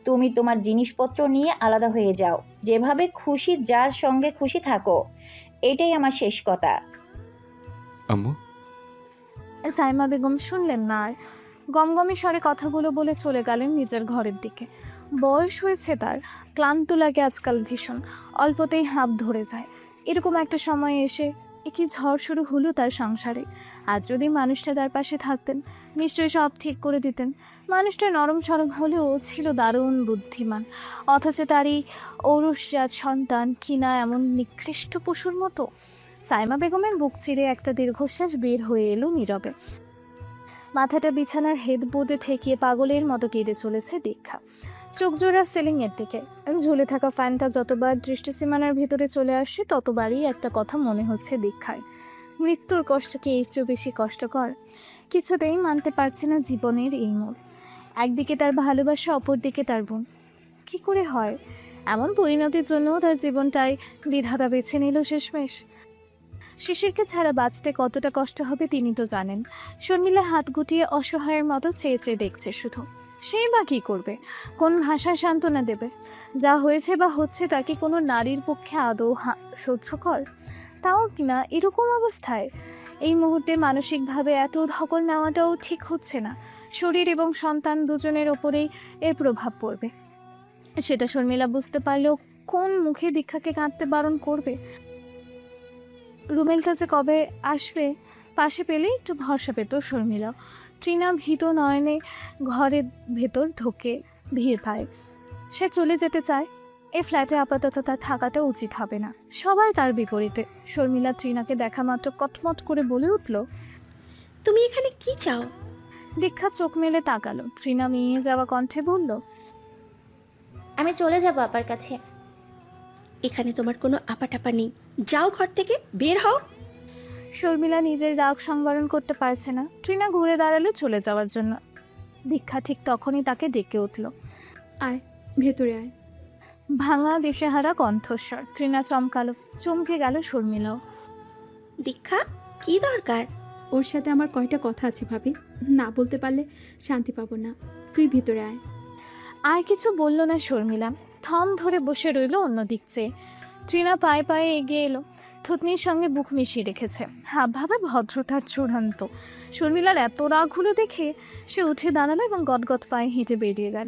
তুমি তোমার জিনিসপত্র নিয়ে আলাদা হয়ে যাও, যেভাবে খুশি যার সঙ্গে খুশি থাকো। এটাই আমার শেষ কথা। আম্মু, সাইমা বেগম শুনলেন না আর, গমগমে স্বরে কথাগুলো বলে চলে গেলেন নিজের ঘরের দিকে। বয়স হয়েছে তার, ক্লান্ত লাগে আজকাল ভীষণ, অল্পতেই হাঁপ ধরে যায়। এরকম একটা সময় এসে কি ঝড় শুরু হলো তার সংসারে। আর যদি মানুষটা তার পাশে থাকতেন, নিশ্চয়ই সব ঠিক করে দিতেন। মানুষটা নরম সরম হলেও ছিল দারুণ বুদ্ধিমান, অথচ তারই ঔরসজাত সন্তান কিনা এমন নিকৃষ্ট পশুর মতো। সাইমা বেগমের বুক চিরে একটা দীর্ঘশ্বাস বের হয়ে এলো নীরবে। মাথাটা বিছানার হেডবোর্ডে ঠেকিয়ে পাগলের মতো কেঁদে চলেছে দীক্ষা, চোখ জোড়া সিলিংয়ের দিকে। ঝুলে থাকা ফ্যানটা যতবার দৃষ্টিসীমানার ভিতরে চলে আসে, ততবারই একটা কথা মনে হচ্ছে দীক্ষায়, মৃত্যুর কষ্ট কি এর চেয়েও বেশি কষ্টকর? কিছুতেই মানতে পারছে না জীবনের এই মোড়। একদিকে তার ভালোবাসা, অপরদিকে তার বোন। কি করে হয় এমন পরিণতির জন্য তার জীবনটাই বিধাতা বেছে নিল শেষমেশ? শিশিরকে ছাড়া বাঁচতে কতটা কষ্ট হবে তিনি তো জানেন। শর্মিলা হাত গুটিয়ে অসহায়ের মতো চেয়ে চেয়ে দেখছে শুধু। সেই বা কী করবে, কোন ভাষায় সান্ত্বনা দেবে? যা হয়েছে বা হচ্ছে তা কি কোনো নারীর পক্ষে আদৌ সহ্যকর? তাও কিনা এরকম অবস্থায়। এই মুহূর্তে মানসিকভাবে এত ধকল নেওয়াটাও ঠিক হচ্ছে না। শরীর এবং সন্তান দুজনের ওপরেই এর প্রভাব পড়বে। সেটা শর্মিলা বুঝতে পারলেও কোন মুখে দীক্ষাকে কাঁদতে বারণ করবে? রুমেলটা যে কবে আসবে পাশে পেলেই একটু ভরসা পেত শর্মিলা। ট্রিনা ভীত নয়নে ঘরের ভেতর ঢোকে ধীর পায়। সে চলে যেতে চায়। এই ফ্ল্যাটে আপাতত তার থাকাটা উচিত হবে না। সবাই তার বিপরীতে। শর্মিলা ট্রিনাকে দেখা মাত্র কটমট করে বলে উঠল, তুমি এখানে কি চাও? দীক্ষা চোখ মেলে তাকালো। ট্রিনা মিয়ে যাওয়া কণ্ঠে বলল, আমি চলে যাব আপার কাছে। এখানে তোমার কোনো আপাটাপা নেই, যাও ঘর থেকে, বের হও। শর্মিলা নিজের রাগ সংবরণ করতে পারছে না। ট্রিনা ঘুরে দাঁড়ালো চলে যাওয়ার জন্য। দীক্ষা ঠিক তখনই তাকে ডেকে উঠল, আয়, ভেতরে আয়। ভাঙা দিশেহারা কণ্ঠস্বর। ট্রিনা চমকালো, চমকে গেল শর্মিলাও। দীক্ষা, কি দরকার? ওর সাথে আমার কয়টা কথা আছে ভাবি, না বলতে পারলে শান্তি পাবো না। তুই ভেতরে আয়। আর কিছু বলল না শর্মিলা, থম ধরে বসে রইল অন্যদিক চেয়ে। ট্রিনা পায়ে পায়ে এগিয়ে এলো, থুতনির সঙ্গে বুক মিশিয়ে রেখেছে, হাবভাবে ভদ্রতার চূড়ান্ত। শর্মিলার এত রাগ হলো দেখে সে উঠে দাঁড়ালো এবং গদগদ পায়ে হেঁটে বেরিয়ে গেল।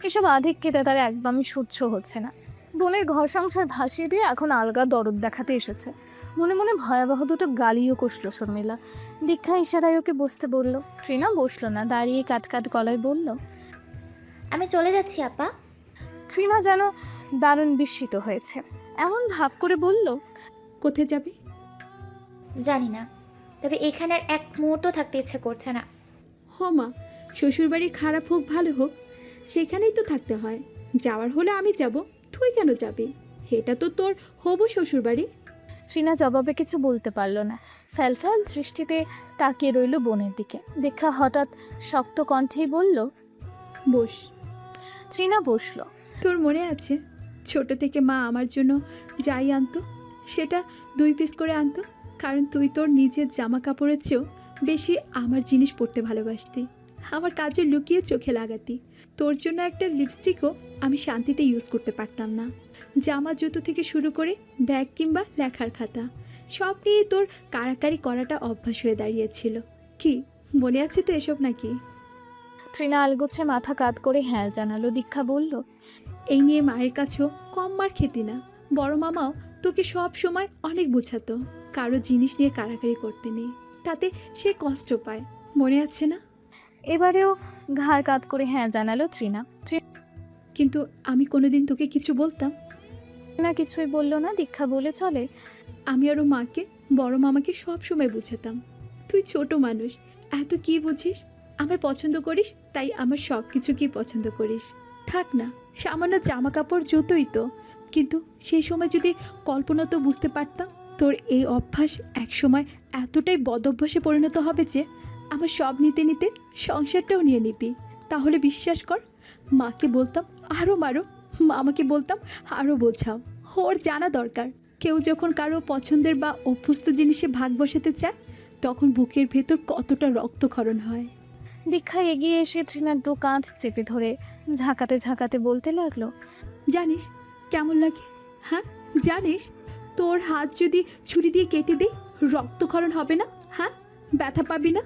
এসব আধিক্যতা তার একদমই সহ্য হচ্ছে না। বোনের ঘর সংসার ভাসিয়ে দিয়ে এখন আলগা দরদ দেখাতে এসেছে। মনে মনে ভয়াবহ দুটো গালিও কষল শর্মিলা। দীক্ষা ইশারায় ওকে বসতে বলল। ট্রিনা বসলো না, দাঁড়িয়ে কাট গলায় বলল, আমি চলে যাচ্ছি আপা। ট্রিনা যেন দারুণ বিস্মিত হয়েছে, এমন ভাব করে বলল, কোথায় যাবে? জানি না, তবে এখানে আর এক মুহূর্ত থাকতে ইচ্ছে করছে না। হো মা, শ্বশুরবাড়ি খারাপ হোক ভালো হোক সেখানেই তো থাকতে হয়। যাওয়ার হলে আমি যাব, তুই কেন যাবি? এটা তো তোর হবু শ্বশুরবাড়ি। ট্রিনা জবাবে কিছু বলতে পারল না। ফ্যালফ্যাল দৃষ্টিতে তাকিয়ে রইল বোনের দিকে। দীক্ষা হঠাৎ শক্ত কণ্ঠেই বলল, বস। ট্রিনা বসলো। তোর মনে আছে ছোট থেকে মা আমার জন্য যাই আনতো সেটা 2 পিস করে আনতো, কারণ তুই তোর নিজের জামা কাপড়ের চেয়েও বেশি আমার জিনিস পরতে ভালোবাসতি। আমার কাজে লুকিয়ে চোখে লাগাতি। তোর জন্য একটা লিপস্টিকও আমি শান্তিতে ইউজ করতে পারতাম না। জামা জুতো থেকে শুরু করে ব্যাগ কিংবা লেখার খাতা সব নিয়ে তোর কাড়াকাড়ি করাটা অভ্যাস হয়ে দাঁড়িয়েছিল। কি মনে আছে তো এসব নাকি? ট্রিনা আলগোছে মাথা কাত করে হ্যাঁ জানালো। দীক্ষা বলল, এই নিয়ে মায়ের কাছেও কম মার খেতি না। বড় মামাও তোকে সব সময় অনেক বোঝাতো কারো জিনিস নিয়ে কাড়াকাড়ি করতে নেই, তাতে সে কষ্ট পায়। মনে আছে না? এবারেও ঘাড় কাত করে হ্যাঁ জানালো ট্রিনা। কিন্তু আমি কোনোদিন তোকে কিছু বলতাম? ট্রিনা কিছুই বলল না। দীক্ষা বলে চলে, আমি আরও মাকে বড় মামাকে সব সময় বুঝাতাম, তুই ছোট মানুষ, এত কি বুঝিস? আমায় পছন্দ করিস তাই আমার সব কিছুকেই পছন্দ করিস। থাক না, সামান্য জামা কাপড় জুতোই তো। কিন্তু সেই সময় যদি কল্পনা তো বুঝতে পারতাম তোর এই অভ্যাস একসময় এতটাই বদভ্যাসে পরিণত হবে যে আমার সব নিতে নিতে সংসারটাও নিয়ে নিবি। তাহলে বিশ্বাস কর, মাকে বলতাম আরও মারো, মামাকে বলতাম আরও বোঝাও। ওর জানা দরকার কেউ যখন কারো পছন্দের বা অভ্যস্ত জিনিসে ভাগ বসাতে চায় তখন বুকের ভেতর কতটা রক্তক্ষরণ হয়। দীক্ষা এগিয়ে এসে ট্রিনার 2 কাঁধ চেপে ধরে ঝাঁকাতে ঝাঁকাতে বলতে লাগলো, জানিস কেমন লাগে? হ্যাঁ জানিস, তোর হাত যদি ছুরি দিয়ে কেটে দে রক্তক্ষরণ হবে না? হ্যাঁ, ব্যথা পাবি না?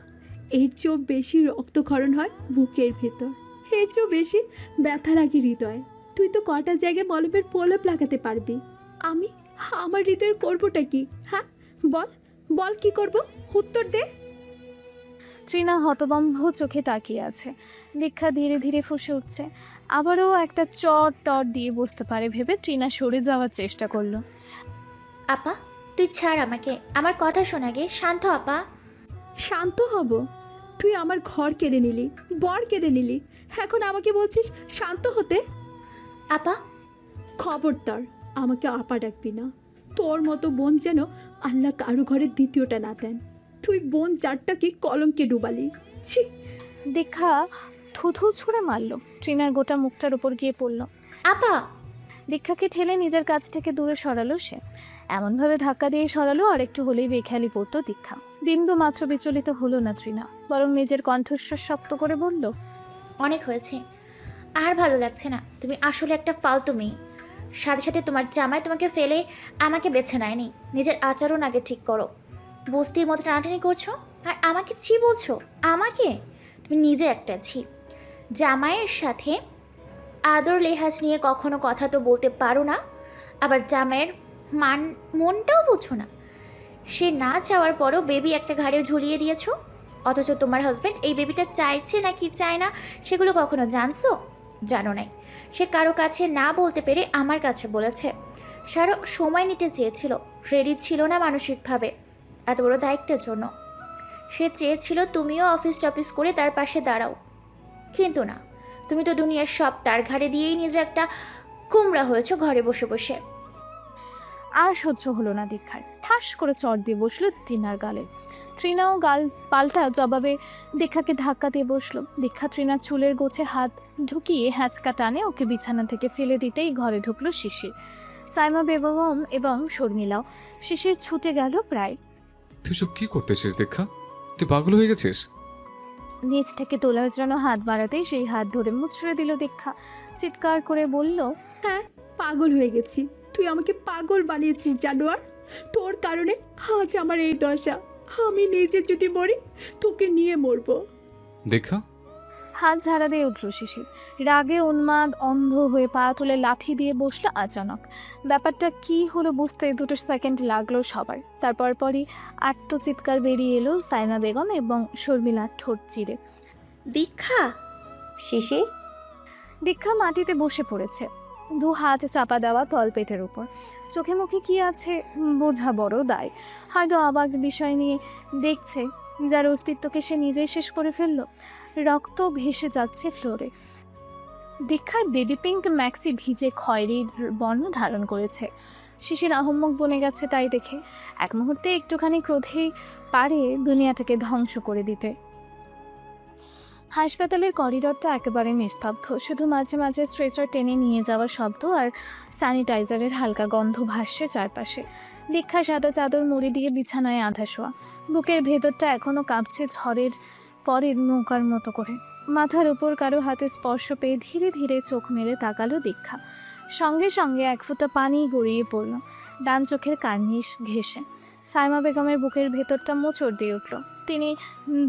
এর চেয়েও বেশি রক্তক্ষরণ হয় বুকের ভেতর, এর চেয়েও বেশি ব্যথা লাগে হৃদয়। তুই তো কটা জায়গায় মলমের প্রলেপ লাগাতে পারবি, আমি আমার হৃদয়ের করবোটা কি? হ্যাঁ বল, বল কি করব, উত্তর দে। ট্রিনা হতবম্ব চোখে তাকিয়ে আছে। দীক্ষা ধীরে ধীরে ফুঁসে উঠছে। আবারও একটা চট দিয়ে বসতে পারে ভেবে ট্রিনা সরে যাওয়ার চেষ্টা করলো। আপা তুই ছাড় আমাকে, আমার কথা শোনা গে, শান্ত আপা। শান্ত হব? তুই আমার ঘর কেড়ে নিলি, বর কেড়ে নিলি, এখন আমাকে বলছিস শান্ত হতে? আপা খবরদার আমাকে আপা ডাকবি না। তোর মতো বোন যেন আল্লাহ কারো ঘরে দ্বিতীয়টা না দেন। তুই বোন 4টাকে কলঙ্কে ডুবালি, ছি। দীক্ষা থুথু ছুঁড়ে মারলো। ট্রিনার গোটা মুখটার উপর গিয়ে পড়ল। আপা দীক্ষাকে ঠেলে নিজের কাছ থেকে দূরে সরালো সে। এমনভাবে ধাক্কা দিয়ে সরালো আর একটু হলেই বেখেয়ালি পড়তো দীক্ষা। বিন্দু মাত্র বিচলিত হলো না ট্রিনা, বরং নিজের কণ্ঠস্বর শক্ত করে বলল, অনেক হয়েছে, আর ভালো লাগছে না। তুমি আসলে একটা ফালতু মেয়ে। সাথে সাথে তোমার জামাই তোমাকে ফেলে আমাকে বেছে নেয়নি। নিজের আচরণ আগে ঠিক করো। বস্তির মতো টানাটানি করছো আর আমাকে ছি বলছো। আমাকে তুমি নিজে একটা ছি। জামাইয়ের সাথে আদর লেহাজ নিয়ে কখনো কথা তো বলতে পারো না, আবার জামাইয়ের মনটাও বোঝো না। সে না চাওয়ার পরও বেবি একটা ঘাড়েও ঝুলিয়ে দিয়েছো, অথচ তোমার হাজব্যান্ড এই বেবিটা চাইছে নাকি চায় না সেগুলো কখনো জানছো? জানো নাই। সে কারো কাছে না বলতে পেরে আমার কাছে বলেছে। সারা সময় নিতে চেয়েছিল, রেডি ছিল না মানসিকভাবে এত বড় দায়িত্বের জন্য। সে চেয়েছিল তুমিও অফিস টফিস করে তার পাশে দাঁড়াও, কিন্তু না, তুমি তো দুনিয়ার সব তার ঘাড়ে দিয়েই নিজে একটা কুমড়া হয়েছো ঘরে বসে বসে। আর সহ্য হলো না দীক্ষার। ঠাস করে চড় দিয়ে বসলো ট্রিনার গালে। ট্রিনাও গাল পাল্টা জবাবে দীক্ষাকে ধাক্কা দিয়ে বসলো। দীক্ষা ট্রিনার চুলের গোছে হাত ঢুকিয়ে হ্যাঁচকা টানে ওকে বিছানা থেকে ফেলে দিতেই ঘরে ঢুকলো শিশির, সাইমা বেগম এবং শর্মিলাও। শিশির ছুটে গেল প্রায়। তুই সব কি করতেছিস দীক্ষা? তুই পাগল হয়ে গেছিস? নিচ থেকে তোলার জন্য হাত বাড়াতেই সেই হাত ধরে মুচড়ে দিল দীক্ষা। চিৎকার করে বলল, হ্যাঁ পাগল হয়ে গেছি, তুই আমাকে পাগল বানিয়েছিস জানোয়ার। তোর কারণে আজ আমার এই দশা। আমি নিজে যদি মরি তোকে নিয়ে মরবো। দীক্ষা হাত ঝাড়া দিয়ে উঠল শিশির। রাগে উন্মাদ অন্ধ হয়ে পা তুলে লাথি দিয়ে বসলো আচানক। ব্যাপারটা কি হলো বুঝতে 2 সেকেন্ড লাগলো সবার। তারপর পরই আর্তচিৎকার বেরিয়ে এলো সাইমা বেগম এবং শর্মিলার ঠোঁট চিরে। দীক্ষা! শিশির, দীক্ষা মাটিতে বসে পড়েছে, 2 হাত চাপা দেওয়া তলপেটের উপর। চোখে মুখে কি আছে বোঝা বড় দায়। হয়তো অবাক বিষয় নিয়ে দেখছে যার অস্তিত্বকে সে নিজেই শেষ করে ফেললো। রক্ত ভেসে যাচ্ছে ফ্লোরে। দীক্ষার বেবি পিঙ্ক ম্যাক্সি ভিজে খয়েরি বর্ণ ধারণ করেছে। শিশির আহম্মক বনে গেছে তাই দেখে এক মুহূর্তে একটুখানি ক্রোধেই পারে দুনিয়াটাকে ধ্বংস করে দিতে। হাসপাতালের করিডরটা একেবারে নিস্তব্ধ, শুধু মাঝে মাঝে স্ট্রেচার টেনে নিয়ে যাওয়ার শব্দ আর স্যানিটাইজারের হালকা গন্ধ ভাসছে চারপাশে। দীক্ষা সাদা চাদর মুড়ি দিয়ে বিছানায় আধা শোয়া, বুকের ভেতরটা এখনও কাঁপছে ঝড়ের পরের নৌকার মতো করে। মাথার উপর কারো হাতে স্পর্শ পেয়ে ধীরে ধীরে চোখ মেলে তাকালো দীক্ষা। সঙ্গে সঙ্গে এক ফোঁটা পানি গড়িয়ে পড়ল ডান চোখের কার্নিশ ঘেঁষে। সাইমা বেগমের বুকের ভেতরটা মোচড় দিয়ে উঠল। তিনি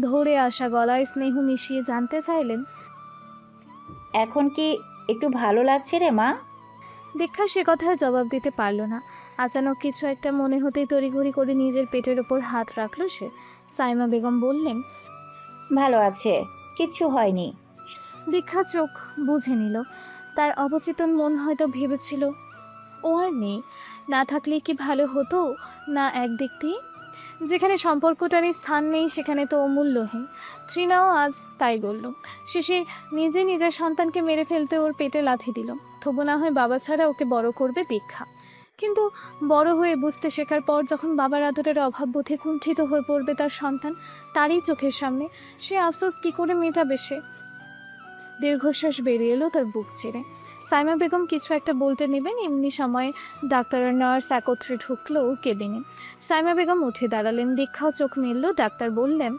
ধরে আসা গলায় স্নেহ মিশিয়ে জানতে চাইলেন, এখন কি একটু ভালো লাগছে রে মা? দীক্ষা সে কথার জবাব দিতে পারল না। আচানক কিছু একটা মনে হতেই তড়িঘড়ি করে নিজের পেটের ওপর হাত রাখল সে। সাইমা বেগম বললেন, ভালো আছে, কিচ্ছু হয়নি। দীক্ষা চোখ বুঝে নিল। তার অবচেতন মন হয়তো ভেবেছিল ও আর নেই, না থাকলে কি ভালো হতো না। একদিক দিয়ে যেখানে সম্পর্কটারই স্থান নেই সেখানে তো অমূল্যহীন। তৃণাও আজ তাই বলল। শিশির নিজে নিজের সন্তানকে মেরে ফেলতে ওর পেটে লাথি দিল, তবু না হয় বাবা ছাড়া ওকে বড় করবে দীক্ষা। কিন্তু বড় হয়ে বুঝতে শেখার পর যখন বাবার আদরের অভাব বোধে কুণ্ঠিত হয়ে পড়বে তার সন্তান তারই চোখের সামনে, সে আফসোস কি করে মেটাবে সে? দীর্ঘশ্বাস বেরিয়ে এলো তার বুক চিরে। সাইমা বেগম কিছু একটা বলতে নেবেন, এমনি সময় ডাক্তার আর নার্স একত্রে ঢুকলো কেবিনে। সাইমা বেগম উঠে দাঁড়ালেন, দীক্ষাও চোখ মেলল। ডাক্তার বললেন,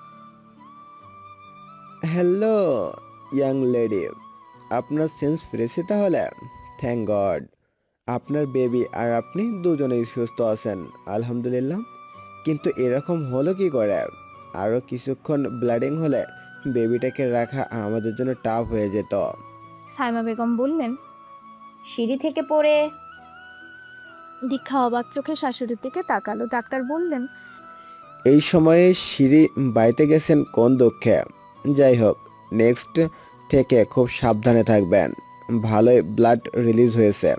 হ্যালো ইয়াং লেডি, আপনার সেন্স ফিরেছে তাহলে? থ্যাংক গড, আপনার বেবি আর আপনি দুজনেই সুস্থ আছেন, আলহামদুলিল্লাহ। কিন্তু এরকম হলো কি করে? আরও কিছুক্ষণ ব্লাডিং হলে বেবিটাকে রাখা আমাদের জন্য টাফ হয়ে যেত। সাইমা বেগম বললেন। সিঁড়ি থেকে পড়ে। দীক্ষা অবাক চোখে শাশুড়ির দিকে তাকালো। ডাক্তার বললেন, এই সময়ে সিঁড়ি বাইতে গেছেন কোন দুঃখে? যাই হোক, নেক্সট থেকে খুব সাবধানে থাকবেন। ভালোই ব্লাড রিলিজ হয়েছে,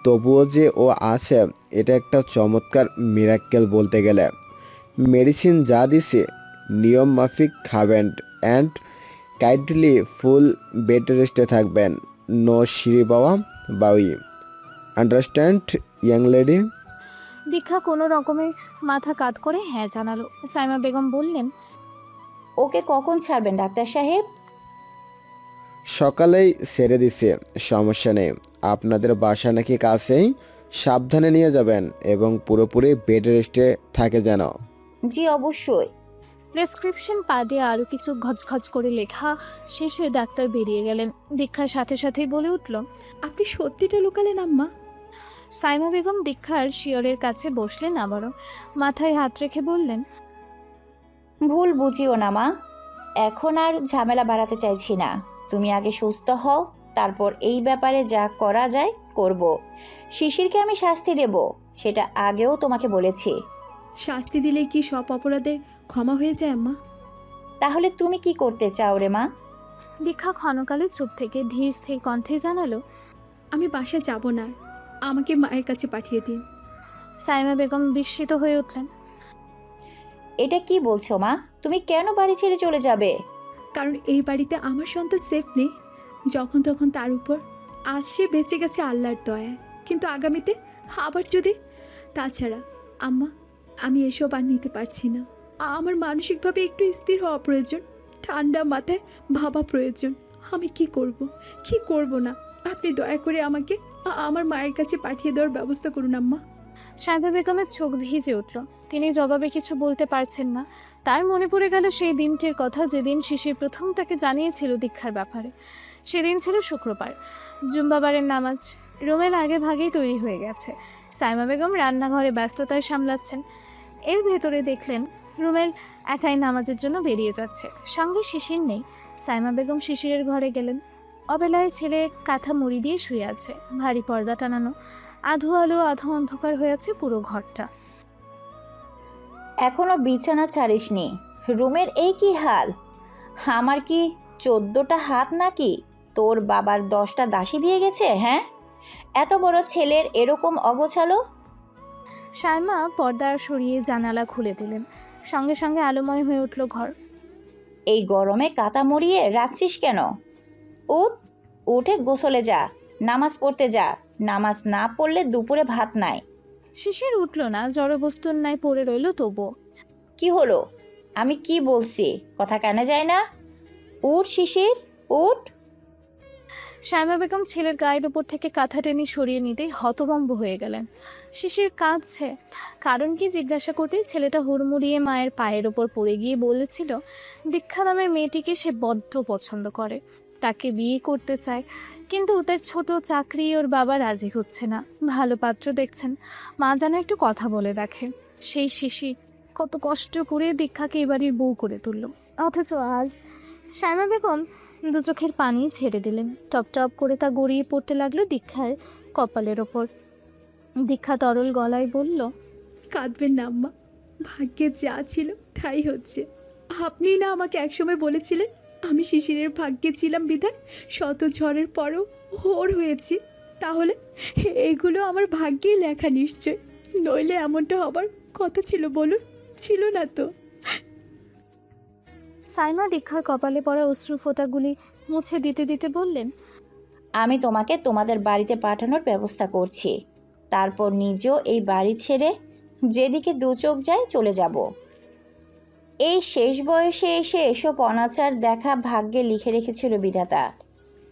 তবুও যে ও আছে এটা একটা চমৎকার মিরাক্কেল বলতে গেলে। মেডিসিন যা দিছে নিয়ম মাফিক খাবেন অ্যান্ড কাইন্ডলি ফুল বেড রেস্টে থাকবেন। নো সিঁড়ি বাবা বাউই, আন্ডারস্ট্যান্ড ইয়াং লেডি? দীক্ষা কোনো রকমে মাথা কাত করে হ্যাঁ জানালো। সাইমা বেগম বললেন, ওকে কখন ছাড়বেন ডাক্তার সাহেব? সকালেই ছেড়ে দিছে, সমস্যা নেই। আপনাদের বাসা নাকি কাছেই, সাবধানে নিয়ে যাবেন এবং পুরোপুরি বেড রেস্টে থাকে যেন। জি অবশ্যই। প্রেসক্রিপশন পাদে আরও কিছু ঘচঘচ করে লেখা শেষে ডাক্তার বেরিয়ে গেলেন। দীক্ষার সাথে সাথেই বলে উঠল, আপনি সত্যিটা লুকালেন আম্মা? সাইমা বেগম দীক্ষার শিয়রের কাছে বসলেন, আবারও মাথায় হাত রেখে বললেন, ভুল বুঝিও না মা, এখন আর ঝামেলা বাড়াতে চাইছি না। তুমি আগে সুস্থ হও, তারপর এই ব্যাপারে যা করা যায় করব। শিশিরকে আমি শাস্তি দেব, সেটা আগেও তোমাকে বলেছি। শাস্তি দিলে কি সব অপরাধের ক্ষমা হয়ে যায় আম্মা? তাহলে তুমি কি করতে চাও রে মা? দীক্ষা ক্ষণকালে চুপ থেকে ধীর স্থির কণ্ঠে জানালো, আমি বাসা যাব না, আমাকে মায়ের কাছে পাঠিয়ে দিন। সাইমা বেগম বিস্মিত হয়ে উঠলেন। এটা কি বলছো মা? তুমি কেন বাড়ি ছেড়ে চলে যাবে? কারণ এই বাড়িতে আমার সন্তান সেফ নেই। যখন তখন তার উপর। আজ সে বেঁচে গেছে আল্লাহর দয়ায়, কিন্তু আগামীতে আবার যদি। তাছাড়া আম্মা, আমি এসব আর নিতে পারছি না। আমার মানসিকভাবে একটু স্থির হওয়া প্রয়োজন, ঠান্ডা মাথায় ভাবা প্রয়োজন। আমি কি করব কি করব না, আপনি দয়া করে আমাকে আমার মায়ের কাছে পাঠিয়ে দেওয়ার ব্যবস্থা করুন আম্মা। সাইমা বেগমের চোখ ভিজে উঠল। তিনি জবাবে কিছু বলতে পারছেন না। তার মনে পড়ে গেল সেই দিনটির কথা, যেদিন শিশির প্রথম তাকে জানিয়েছিল দীক্ষার ব্যাপারে। সেদিন ছিল শুক্রবার, জুম্বাবারের নামাজ। রুমেল আগে ভাগেই তৈরি হয়ে গেছে। সাইমা বেগম রান্নাঘরে ব্যস্ততায় সামলাচ্ছেন। এর ভেতরে দেখলেন রুমেল একাই নামাজের জন্য বেরিয়ে যাচ্ছে, সঙ্গে শিশির নেই। সাইমা বেগম শিশিরের ঘরে গেলেন। অবেলায় ছেলে কাঁথা মুড়ি দিয়ে শুয়ে আছে, ভারী পর্দা টানানো, আধো আলো আধো অন্ধকার হয়ে আছে পুরো ঘরটা। এখনো বিছানা ছাড়িসনি? রুমের এই কি হাল? আমার কি 14টা হাত নাকি? তোর বাবার 10টা দাসী দিয়ে গেছে? হ্যাঁ, এত বড় ছেলের এরকম অগোছালো? সাইমা পর্দা সরিয়ে জানালা খুলে দিলেন। সঙ্গে সঙ্গে আলোময় হয়ে উঠল ঘর। এই গরমে কাতা মরিয়ে রাখছিস কেন? উঠ, উঠে গোসলে যা, নামাজ পড়তে যা। নামাজ না পড়লে দুপুরে ভাত নাই। শিশির উঠল না, জড়বস্তুর ন্যায় পড়ে রইল তবুও। কি হলো? আমি কি বলছি কথা কানে যায় না? উঠ শিশির, উঠ। সাইমা বেগম ছেলের গায়ের উপর থেকে কাঁথা টেনে সরিয়ে নিতেই হতভম্ব হয়ে গেলেন। শিশির কাঁদছে, কারণ কি জিজ্ঞাসা করতেই ছেলেটা হুড়মুড়িয়ে মায়ের পায়ের ওপর পড়ে গিয়ে বলেছিল দীক্ষা নামের মেয়েটিকে সে বড্ড পছন্দ করে, তাকে বিয়ে করতে চায়, কিন্তু তার ছোট চাকরি ওর বাবা রাজি হচ্ছে না। ভালো পাত্র দেখছেন, মা যেন একটু কথা বলে দেখে। সেই শিশির কত কষ্ট করে দীক্ষাকে এ বাড়ির বউ করে তুলল, অথচ আজ। সাইমা বেগম দু চোখের পানি ছেড়ে দিলেন, টপ টপ করে তা গড়িয়ে পড়তে লাগলো দীক্ষার কপালের ওপর। দীক্ষা তরল গলায় বলল, কাঁদবেন না আম্মা, ভাগ্যে যা ছিল তাই হচ্ছে। আপনি না আমাকে একসময় বলেছিলেন আমি শিশিরের ভাগ্যে ছিলাম বিধায় শত ঝড়ের পরও ওর হয়েছি। তাহলে এগুলো আমার ভাগ্যেই লেখা নিশ্চয়, নইলে এমনটা হবার কথা ছিল বলুন? ছিল না তো। সাইমা দীক্ষার কপালে পড়া অশ্রু ফোঁটাগুলি মুছে দিতে দিতে বললেন, আমি তোমাকে তোমাদের বাড়িতে পাঠানোর ব্যবস্থা করছি, তারপর নিজেও এই বাড়ি ছেড়ে যেদিকে দু চোখ যায় চলে যাব। এই শেষ বয়সে এসে এসব অনাচার দেখা ভাগ্যে লিখে রেখেছিল বিধাতা।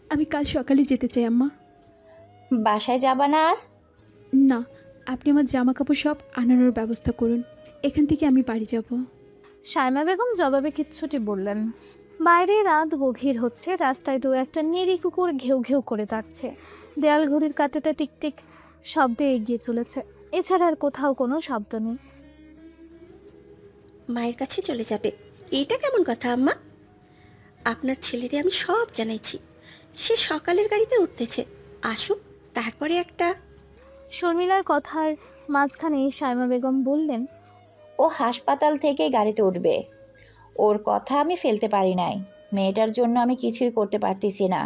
আমি কাল সকালে যেতে চাই আম্মা। বাসায় যাবা না আর? না, আপনি আমার জামা কাপড় সব আনানোর ব্যবস্থা করুন, এখান থেকে আমি বাড়ি যাব। সাইমা বেগম জবাবে কিচ্ছুটি বললেন। বাইরে রাত গভীর হচ্ছে, রাস্তায় দু একটা নেড়ি কুকুর ঘেউ ঘেউ করে ডাকছে, দেয়াল ঘড়ির কাঁটাটা টিকটিক শব্দে এগিয়ে চলেছে, এছাড়া আর কোথাও কোনো শব্দ নেই। মায়ের কাছে চলে যাবে, এটা কেমন কথা আম্মা? আপনার ছেলেরে আমি সব জানাইছি, সে সকালের গাড়িতে উঠতেছে, আসুক তারপরে একটা। শর্মিলার কথার মাঝখানে সাইমা বেগম বললেন, ও হাসপাতাল থেকে গাড়িতে উঠবে, ওর কথা আমি ফেলতে পারি নাই। মেয়েটার জন্য আমি কিছুই করতে পারতেছি না।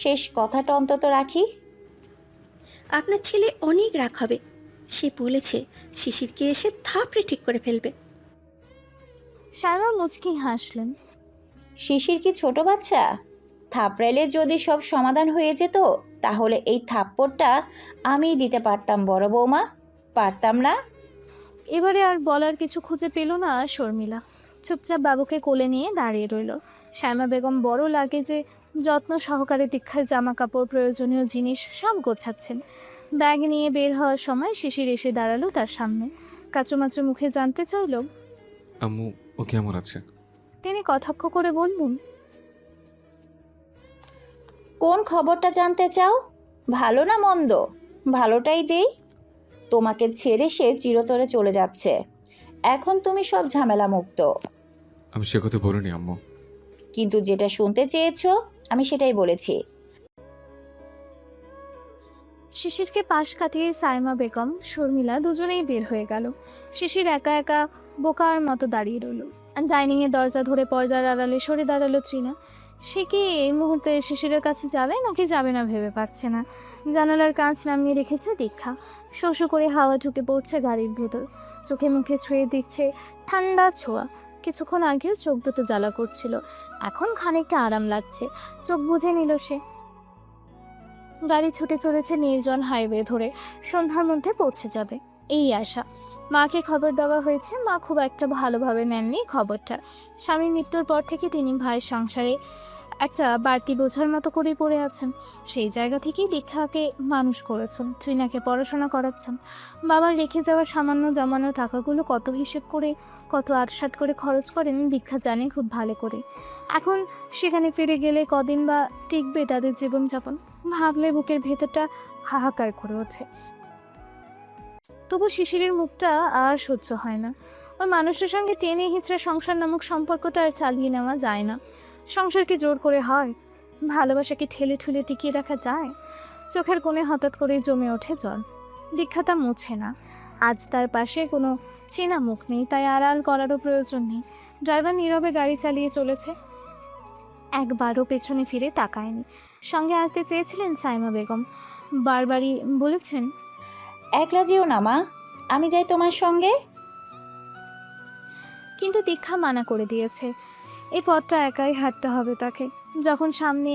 শেষ কথাটা অন্তত রাখি। আপনার ছেলে অনেক রাগ হবে, সে বলেছে শিশিরকে এসে থাপড়ে ঠিক করে ফেলবে। সাইমা মুচকি হাসলেন। শিশির কি ছোট বাচ্চা? থাপড়াইলে যদি সব সমাধান হয়ে যেত তাহলে এই থাপ্পড়টা আমিই দিতে পারতাম বড় বৌমা, পারতাম না? এবারে আর বলার কিছু খুঁজে পেল না শর্মিলা, চুপচাপ বাবুকে কোলে নিয়ে দাঁড়িয়ে রইল। সাইমা বেগম বড় লাগে যে যত্ন সহকারে দীক্ষার জামা কাপড় প্রয়োজনীয় জিনিস সব গোছাচ্ছেন। ব্যাগ নিয়ে বের হওয়ার সময় শিশির এসে দাঁড়ালো তার সামনে, কাচুমাচু মুখে জানতে চাইল। আম্মু ও কেমন আছে? তিনি কটাক্ষ করে বললেন, কোন খবরটা জানতে চাও? ভালো না মন্দ? ভালোটাই দেই। তোমাকে ছেড়ে সে চিরতরে চলে যাচ্ছে, এখন তুমি সব ঝামেলা মুক্ত। আমি সে কথা বলিনি আম্মু। কিন্তু যেটা শুনতে চেয়েছো আমি সেটাই বলেছি। শিশিরকে পাশ কাটিয়ে সাইমা বেগম শর্মিলা দুজনেই বের হয়ে গেল। শিশির একা একা বোকার মতো দাঁড়িয়ে রইল। ডাইনিংয়ের দরজা ধরে পর্দার আড়ালে সরে দাঁড়ালো ত্রিনা। সে কি এই মুহূর্তে শিশিরের কাছে যাবে নাকি যাবে না ভেবে পাচ্ছে না। জানালার কাঁচ নামিয়ে রেখেছে দীক্ষা, শো শো করে হাওয়া ঢুকে পড়ছে গাড়ির ভেতর, চোখে মুখে ছুঁয়ে দিচ্ছে ঠান্ডা ছোঁয়া। কিছুক্ষণ আগেও চোখ দুটো জ্বালা করছিল, এখন খানিকটা আরাম লাগছে, চোখ বুজে নিল সে। গাড়ি ছুটে চলেছে নির্জন হাইওয়ে ধরে, সন্ধ্যার মধ্যে পৌঁছে যাবে এই আশা। মাকে খবর দেওয়া হয়েছে, মা খুব একটা ভালোভাবে নেননি খবরটা। স্বামীর মৃত্যুর পর থেকে তিনি ভাইয়ের সংসারে একটা বাড়তি বোঝার মতো করে পড়ে আছেন। সেই জায়গা থেকেই দীক্ষাকে মানুষ করেছেন, ত্রিনাকে পড়াশোনা করাচ্ছেন। বাবার রেখে যাওয়া সামান্য জমানো টাকাগুলো কত হিসেব করে, কত আটসাট করে খরচ করেন দীক্ষা জানে খুব ভালো করে। এখন সেখানে ফিরে গেলে কদিন বা টিকবে তাদের জীবনযাপন, ভাবলে বুকের ভেতরটা হাহাকার করে ওঠে। তবু শিশিরের মুখটা আর সহ্য হয় না। ওই মানুষের সঙ্গে টেনে হিঁচড়ে সংসার নামক সম্পর্কটা আর চালিয়ে নেওয়া যায় না। সংসার কি জোর করে হয়? ভালোবাসাকে ঠেলে ঠুলে টিকিয়ে রাখা যায়? চোখের কোণে হঠাৎ করে জমে ওঠে জল। দীক্ষা তা মুছে না। আজ তার পাশে কোনো চেনা মুখ নেই, তাই আড়াল করারও প্রয়োজন নেই। ড্রাইভার নীরবে গাড়ি চালিয়ে চলেছে, একবারও পেছনে ফিরে তাকায়নি। সঙ্গে আসতে চেয়েছিলেন সাইমা বেগম, বারবারই বলেছেন, একলা যেও না মা, আমি যাই তোমার সঙ্গে। কিন্তু দীক্ষা মানা করে দিয়েছে। এই পথটা একাই হাঁটতে হবে তাকে। যখন সামনে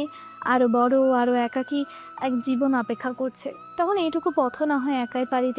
আরও বড় আরও একাকী এক জীবন অপেক্ষা করছে, তখন এইটুকু পথ না হয় একাই পাড়ি